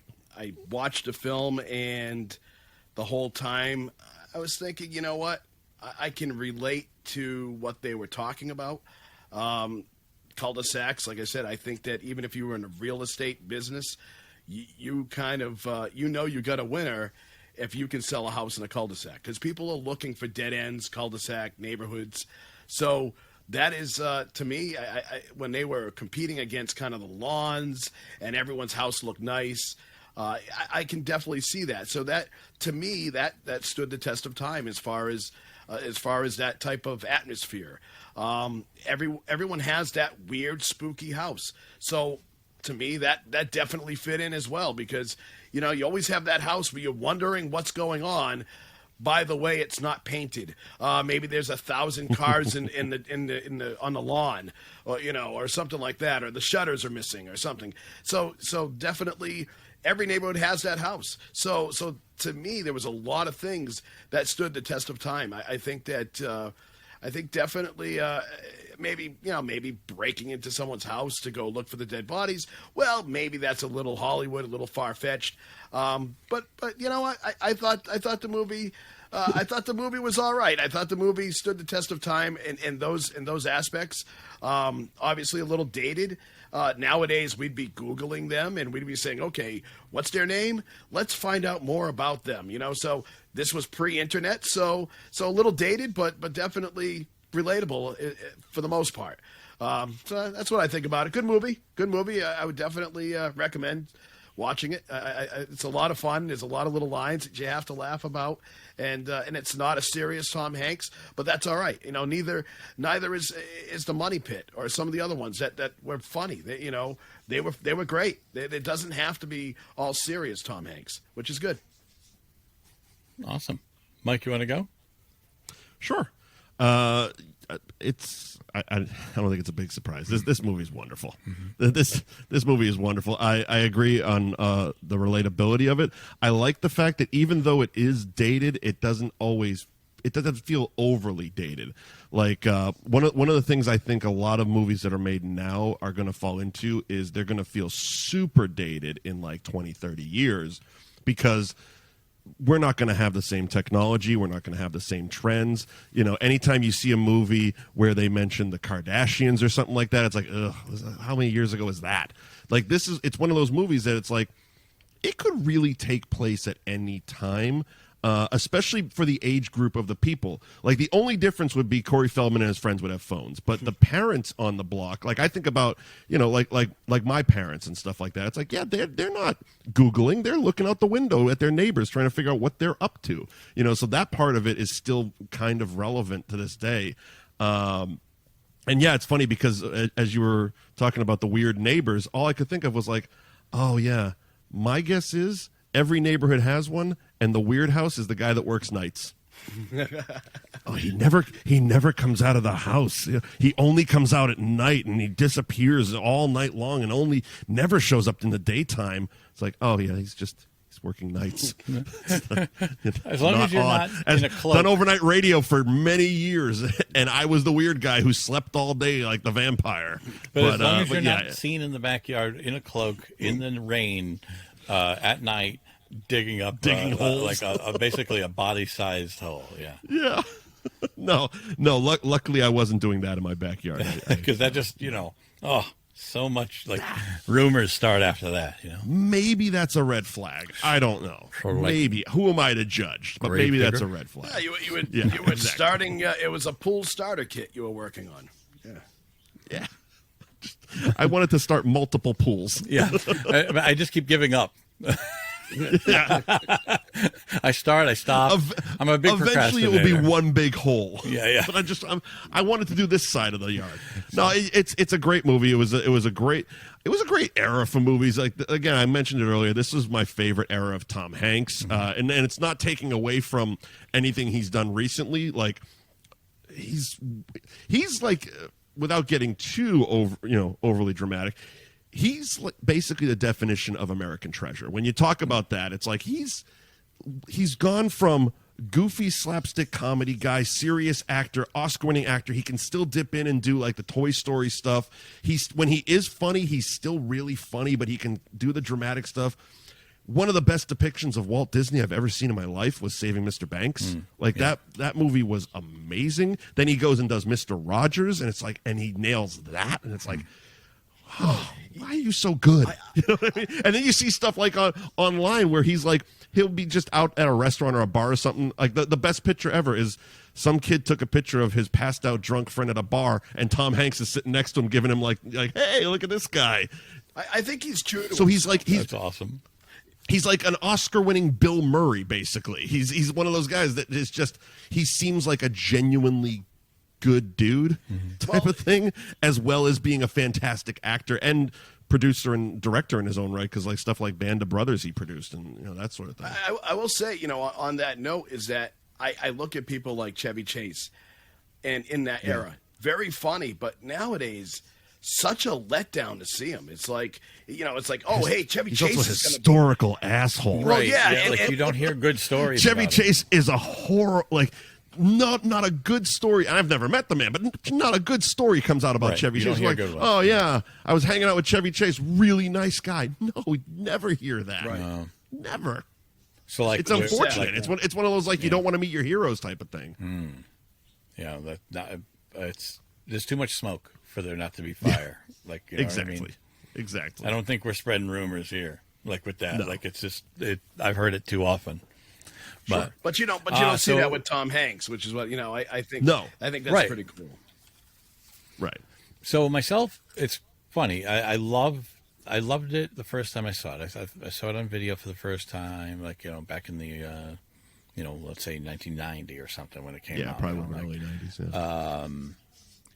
watched the film, and the whole time I was thinking, you know what? I can relate to what they were talking about. Cul-de-sacs, like I said, I think that even if you were in a real estate business, you kind of, you got a winner if you can sell a house in a cul-de-sac, because people are looking for dead ends, cul-de-sac neighborhoods. So that is, to me, when they were competing against kind of the lawns and everyone's house looked nice, I can definitely see that. So that, to me, that stood the test of time as far as that type of atmosphere. Everyone has that weird, spooky house. So to me, that definitely fit in as well, because you always have that house where you're wondering what's going on. By the way, it's not painted. Maybe there's 1,000 cars on the lawn, or something like that, or the shutters are missing or something. So definitely every neighborhood has that house. So to me, there was a lot of things that stood the test of time. I think that. I think definitely maybe breaking into someone's house to go look for the dead bodies. Well, maybe that's a little Hollywood, a little far-fetched. But you know what? I thought the movie I thought the movie was all right. I thought the movie stood the test of time in those aspects. Obviously a little dated. Nowadays, we'd be Googling them and we'd be saying, okay, what's their name? Let's find out more about them. So this was pre-internet, so a little dated, but definitely relatable for the most part. So that's what I think about it. Good movie. I would definitely recommend watching it. It's a lot of fun. There's a lot of little lines that you have to laugh about, and it's not a serious Tom Hanks, but that's all right. Neither is The Money Pit or some of the other ones that were funny. They were great. It doesn't have to be all serious Tom Hanks, which is good. Awesome. Mike, you want to go? Sure. It's I don't think it's a big surprise. This movie is wonderful. Mm-hmm. This movie is wonderful. I agree on the relatability of it. I like the fact that even though it is dated, it doesn't feel overly dated. Like one of the things I think a lot of movies that are made now are going to fall into is they're going to feel super dated in like 20, 30 years, because we're not going to have the same technology. We're not going to have the same trends. Anytime you see a movie where they mention the Kardashians or something like that, it's like, ugh, how many years ago is that? Like, it's one of those movies that it's like, it could really take place at any time, especially for the age group of the people. Like, the only difference would be Corey Feldman and his friends would have phones, but the parents on the block, like I think about, like my parents and stuff like that. It's like, yeah, they're not Googling, they're looking out the window at their neighbors trying to figure out what they're up to. So that part of it is still kind of relevant to this day. And yeah, it's funny because as you were talking about the weird neighbors, all I could think of was like, oh yeah, my guess is every neighborhood has one, and the weird house is the guy that works nights. Oh, he never comes out of the house. He only comes out at night, and he disappears all night long, and only never shows up in the daytime. It's like, oh yeah, he's working nights. As long as you're not in a club. Done overnight radio for many years, and I was the weird guy who slept all day like the vampire. But as long as you're not seen in the backyard in a cloak in the rain at night, digging holes, like basically a body-sized hole. Yeah. No. Luckily, I wasn't doing that in my backyard because that just so much like rumors start after that. Maybe that's a red flag. I don't know. Maybe. Who am I to judge? But maybe that's a red flag. Yeah, you were exactly. Starting. It was a pool starter kit you were working on. Yeah. I wanted to start multiple pools. Yeah, I just keep giving up. I start, I stop. I'm a big Eventually, it will be one big hole. Yeah. But I wanted to do this side of the yard. No, it's a great movie. It was a great era for movies. Like, again, I mentioned it earlier. This is my favorite era of Tom Hanks, and it's not taking away from anything he's done recently. Like, he's like, without getting too overly dramatic, he's like basically the definition of American treasure. When you talk about that, it's like he's gone from goofy slapstick comedy guy, serious actor, Oscar-winning actor. He can still dip in and do like the Toy Story stuff. When he is funny, he's still really funny, but he can do the dramatic stuff. One of the best depictions of Walt Disney I've ever seen in my life was Saving Mr. Banks. That movie was amazing. Then he goes and does Mr. Rogers, and it's like, and he nails that, and it's like, oh, why are you so good? You know what I mean? And then you see stuff like online where he's like, he'll be just out at a restaurant or a bar or something. Like the best picture ever is some kid took a picture of his passed out drunk friend at a bar, and Tom Hanks is sitting next to him, giving him like, hey, look at this guy. I think he's true. So he's like, that's awesome. He's like an Oscar-winning Bill Murray, basically. He's one of those guys that is just, he seems like a genuinely good dude type of thing, as well as being a fantastic actor and producer and director in his own right, because like stuff like Band of Brothers he produced and that sort of thing. I will say, on that note, is that I look at people like Chevy Chase, and in that era, very funny, but nowadays such a letdown to see him. It's like, oh, hey, Chevy He's Chase also a is historical asshole. Well, yeah, like you don't hear good stories. Chevy Chase is a horror, like not a good story. I've never met the man, but not a good story comes out about Chevy Chase. Like, oh yeah, I was hanging out with Chevy Chase, really nice guy. No, we never hear that. Right. No. Never. So like, it's unfortunate. It's one of those like you don't want to meet your heroes type of thing. Yeah, there's too much smoke for there not to be fire. Like exactly. What I mean? Exactly. I don't think we're spreading rumors here. Like with that, No. like it's just I've heard it too often. But but you don't see that with Tom Hanks, which is what I think. No, I think that's pretty cool. Right. So myself, it's funny. I loved it the first time I saw it. I saw it on video for the first time, like back in the let's say 1990 or something when it came out. Yeah, probably in the early 90s. Yeah.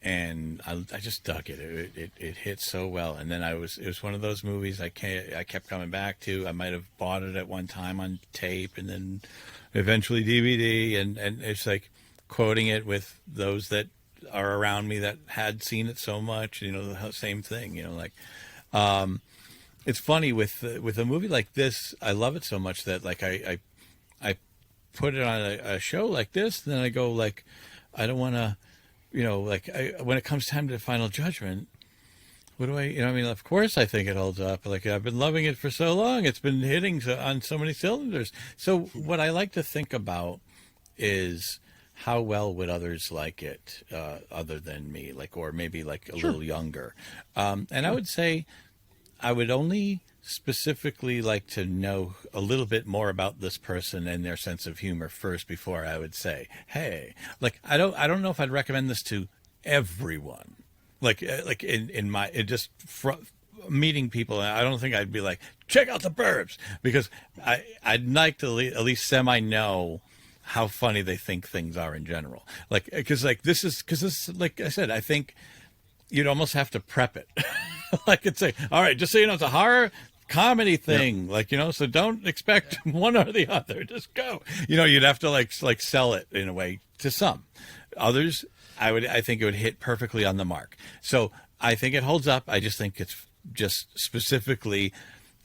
And I just dug it. It hit so well. And then it was one of those movies I kept coming back to. I might have bought it at one time on tape and then eventually DVD. And it's like quoting it with those that are around me that had seen it so much. The same thing. It's funny with a movie like this. I love it so much that like I put it on a show like this. And then I go like, I don't want to. When it comes time to Final Judgment, what do I mean, of course I think it holds up. Like, I've been loving it for so long. It's been hitting on so many cylinders. So what I like to think about is how well would others like it, other than me, like, or maybe like a little younger. And I would say I would only specifically like to know a little bit more about this person and their sense of humor first before I would say, hey, like I don't know if I'd recommend this to everyone. Like in my meeting people, I don't think I'd be like, check out the Burbs, because I'd like to at least semi know how funny they think things are in general. Like because this like I said, I think you'd almost have to prep it. Like it's say, all right, just so you know, it's a horror comedy thing, so don't expect one or the other. Just go. You'd have to like sell it in a way to some. Others, I think it would hit perfectly on the mark. So I think it holds up. I just think it's just specifically,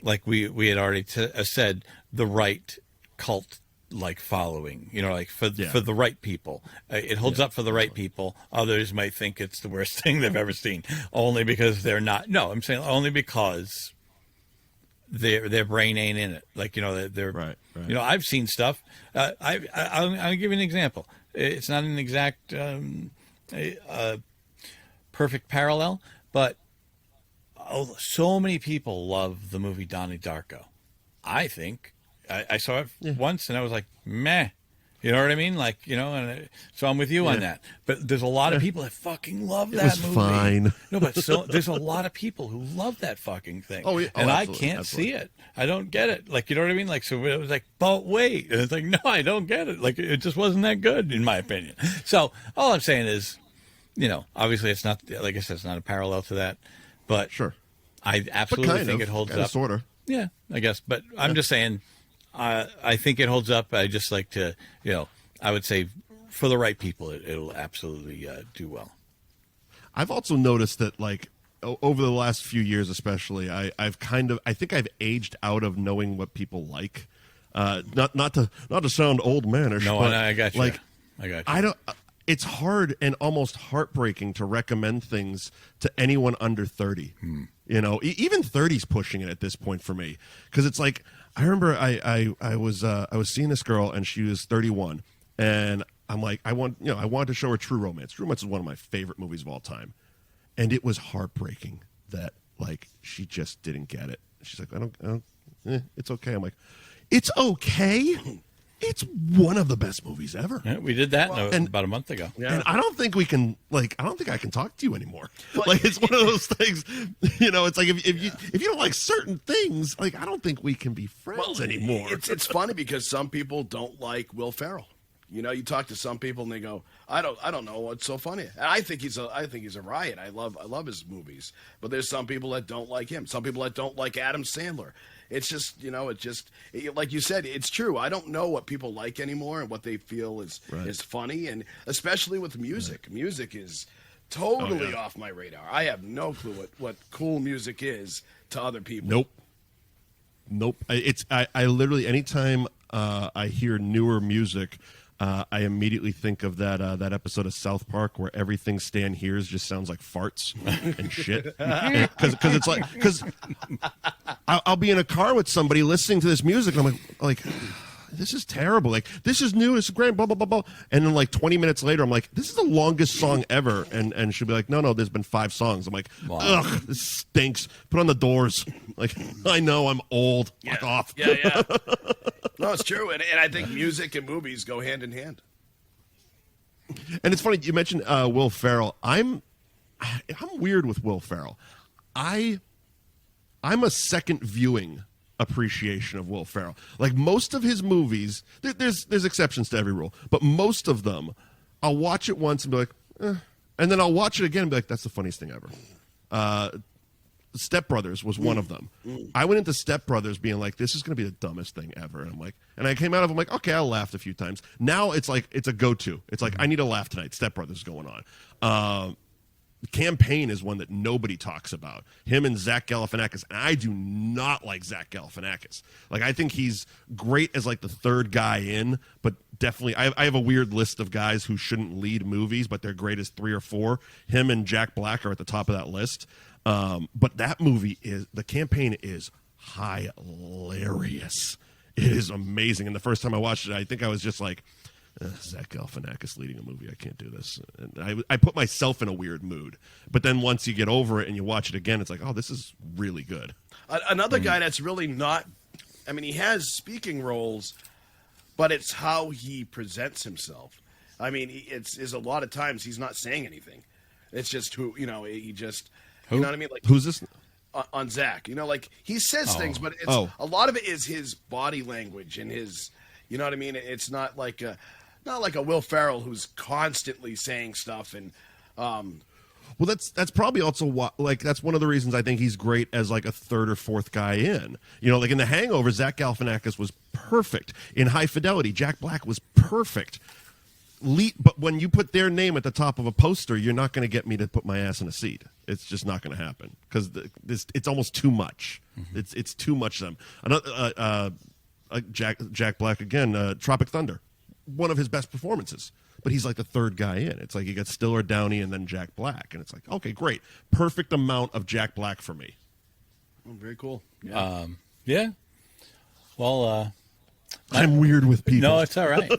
like we had already said, the right cult like following, for the right people. It holds up for the right people. Others might think it's the worst thing they've ever seen, only because they're not. No, I'm saying only because their brain ain't in it. Like, they're right. I've seen stuff. I'll give you an example. It's not an exact perfect parallel, but so many people love the movie Donnie Darko. I think I saw it once and I was like, meh. You know what I mean? Like, and so I'm with you on that. But there's a lot of people that fucking love that movie. Fine. No, but there's a lot of people who love that fucking thing. Oh, yeah. And I Absolutely. can't see it. I don't get it. Like, you know what I mean? Like, so it was like, but wait. And it's like, no, I don't get it. Like, it just wasn't that good, in my opinion. So all I'm saying is, obviously it's not, like I said, it's not a parallel to that. But Sure. I absolutely think it holds up. Sort of. Yeah, I guess. But I'm just saying, I think it holds up. I just like to, I would say for the right people, it'll absolutely do well. I've also noticed that, like, over the last few years, especially, I think I've aged out of knowing what people like. Not to sound old manish. No, but I got you. Like, I got you. I don't. It's hard and almost heartbreaking to recommend things to anyone under 30. Even 30's pushing it at this point for me, because it's like, I remember I was seeing this girl and she was 31, and I'm like, I wanted to show her True Romance. True Romance is one of my favorite movies of all time, and it was heartbreaking that, like, she just didn't get it. She's like, it's okay. I'm like, it's okay. It's one of the best movies ever. Yeah, we did that about a month ago. Yeah. And I don't think we can, like, I don't think I can talk to you anymore. Like, it's one of those things, it's like if you don't like certain things, like, I don't think we can be friends anymore. It's funny because some people don't like Will Ferrell. You talk to some people and they go, I don't know what's so funny. And I think he's a riot. I love his movies. But there's some people that don't like him. Some people that don't like Adam Sandler. It's just, like you said, it's true. I don't know what people like anymore and what they feel is funny, and especially with music. Yeah. Music is totally off my radar. I have no clue what cool music is to other people. Nope. I literally, anytime I hear newer music, I immediately think of that episode of South Park where everything Stan hears just sounds like farts and shit. Because it's because I'll be in a car with somebody listening to this music, and I'm like, this is terrible. Like, this is new. This is great. Blah blah blah blah. And then, like, 20 minutes later, I'm like, this is the longest song ever. And she'll be like, no, there's been 5 songs. I'm like, ugh, this stinks. Put on the Doors. Like, I know I'm old. Fuck off. Yeah. No, it's true, and I think music and movies go hand in hand. And it's funny you mentioned Will Ferrell. I'm weird with Will Ferrell. I'm a second viewing appreciation of Will Ferrell. Like, most of his movies, there's exceptions to every rule, but most of them, I'll watch it once and be like, and then I'll watch it again and be like, that's the funniest thing ever. Step Brothers was one of them. I went into Step Brothers being like, this is going to be the dumbest thing ever. And I came out of it, I'm like, okay, I laughed a few times. Now it's like, it's a go-to. It's like, I need to laugh tonight. Step Brothers is going on. Campaign is one that nobody talks about. Him and Zach Galifianakis. And I do not like Zach Galifianakis. Like, I think he's great as, like, the third guy in, but definitely, I have a weird list of guys who shouldn't lead movies, but they're great as 3 or 4. Him and Jack Black are at the top of that list. But that movie The Campaign is hilarious. It is amazing. And the first time I watched it, I think I was just like, Zach Galifianakis leading a movie, I can't do this. And I put myself in a weird mood. But then once you get over it and you watch it again, it's like, oh, this is really good. Another guy that's really not, I mean, he has speaking roles, but it's how he presents himself. I mean, it's a lot of times he's not saying anything. It's just he just, you know what I mean? Like, who's this? On Zach, like, he says things, but it's a lot of it is his body language and his, you know what I mean? It's not like a Will Ferrell who's constantly saying stuff and. Well, that's probably also that's one of the reasons I think he's great as, like, a third or fourth guy in. Like in The Hangover, Zach Galifianakis was perfect. In High Fidelity, Jack Black was perfect. But when you put their name at the top of a poster, you're not going to get me to put my ass in a seat. It's just not going to happen because it's almost too much. Mm-hmm. It's too much of them. Another Jack Black again, Tropic Thunder, one of his best performances. But he's like the third guy in. It's like you got Stiller, Downey, and then Jack Black, and it's like, okay, great, perfect amount of Jack Black for me. Oh, very cool. Yeah. Yeah. Well, I'm weird with people. No, it's all right.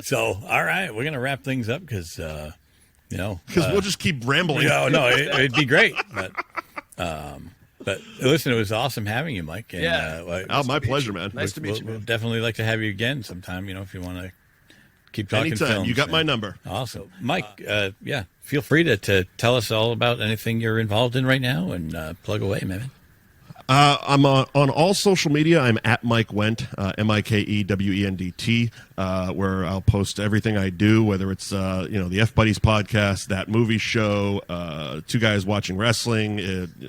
So, all right, we're gonna wrap things up because we'll just keep rambling. No, it'd be great, but But listen, it was awesome having you, Mike. And, Yeah. Oh, my pleasure, man. Nice to meet you, We'll man. definitely like to have you again sometime, if you want to keep talking Anytime. films. You got my number. Awesome. Mike, feel free to tell us all about anything you're involved in right now and plug away, man. I'm on all social media. I'm at Mike Wendt, MikeWendt, where I'll post everything I do, whether it's the F Buddies podcast, that movie show, Two Guys Watching Wrestling.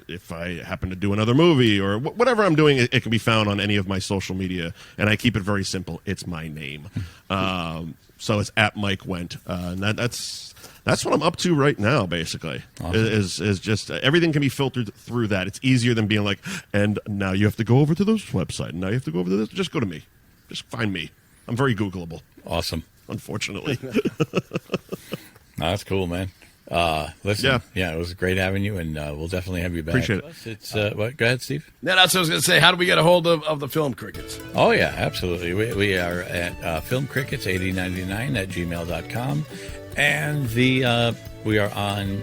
If I happen to do another movie or whatever I'm doing, it can be found on any of my social media, and I keep it very simple. It's my name, so it's at Mike Wendt, and that's what I'm up to right now, basically. Awesome. Is just everything can be filtered through that. It's easier than being like, and now you have to go over to this website, and now you have to go over to this. Just go to me. Just find me. I'm very Googleable, Awesome. unfortunately. That's cool, man. Listen, it was great having you, and we'll definitely have you back. Appreciate it. It's what? Go ahead, Steve. Yeah, that's what I was going to say. How do we get a hold of the Film Crickets? Oh, yeah, absolutely. We are at filmcrickets8099 at gmail.com. And we are on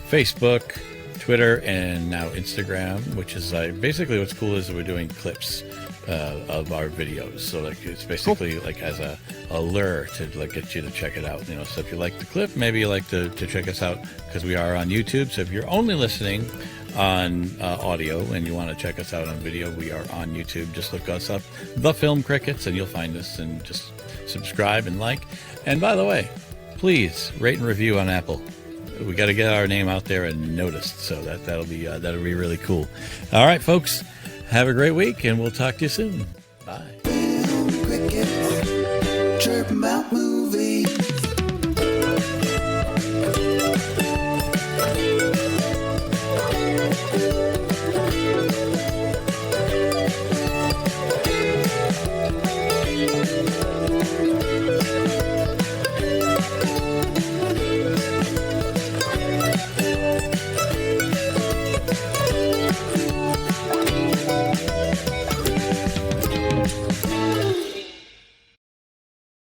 Facebook, Twitter, and now Instagram, which is basically what's cool is that we're doing clips of our videos. So it's basically like as a lure to get you to check it out. So if you like the clip, maybe you like to check us out because we are on YouTube. So if you're only listening on audio and you want to check us out on video, we are on YouTube. Just look us up, The Film Crickets, and you'll find us, and just subscribe and like. And by the way, please rate and review on Apple. We got to get our name out there and noticed, so that'll be really cool. All right, folks, have a great week, and we'll talk to you soon. Bye. Chirp about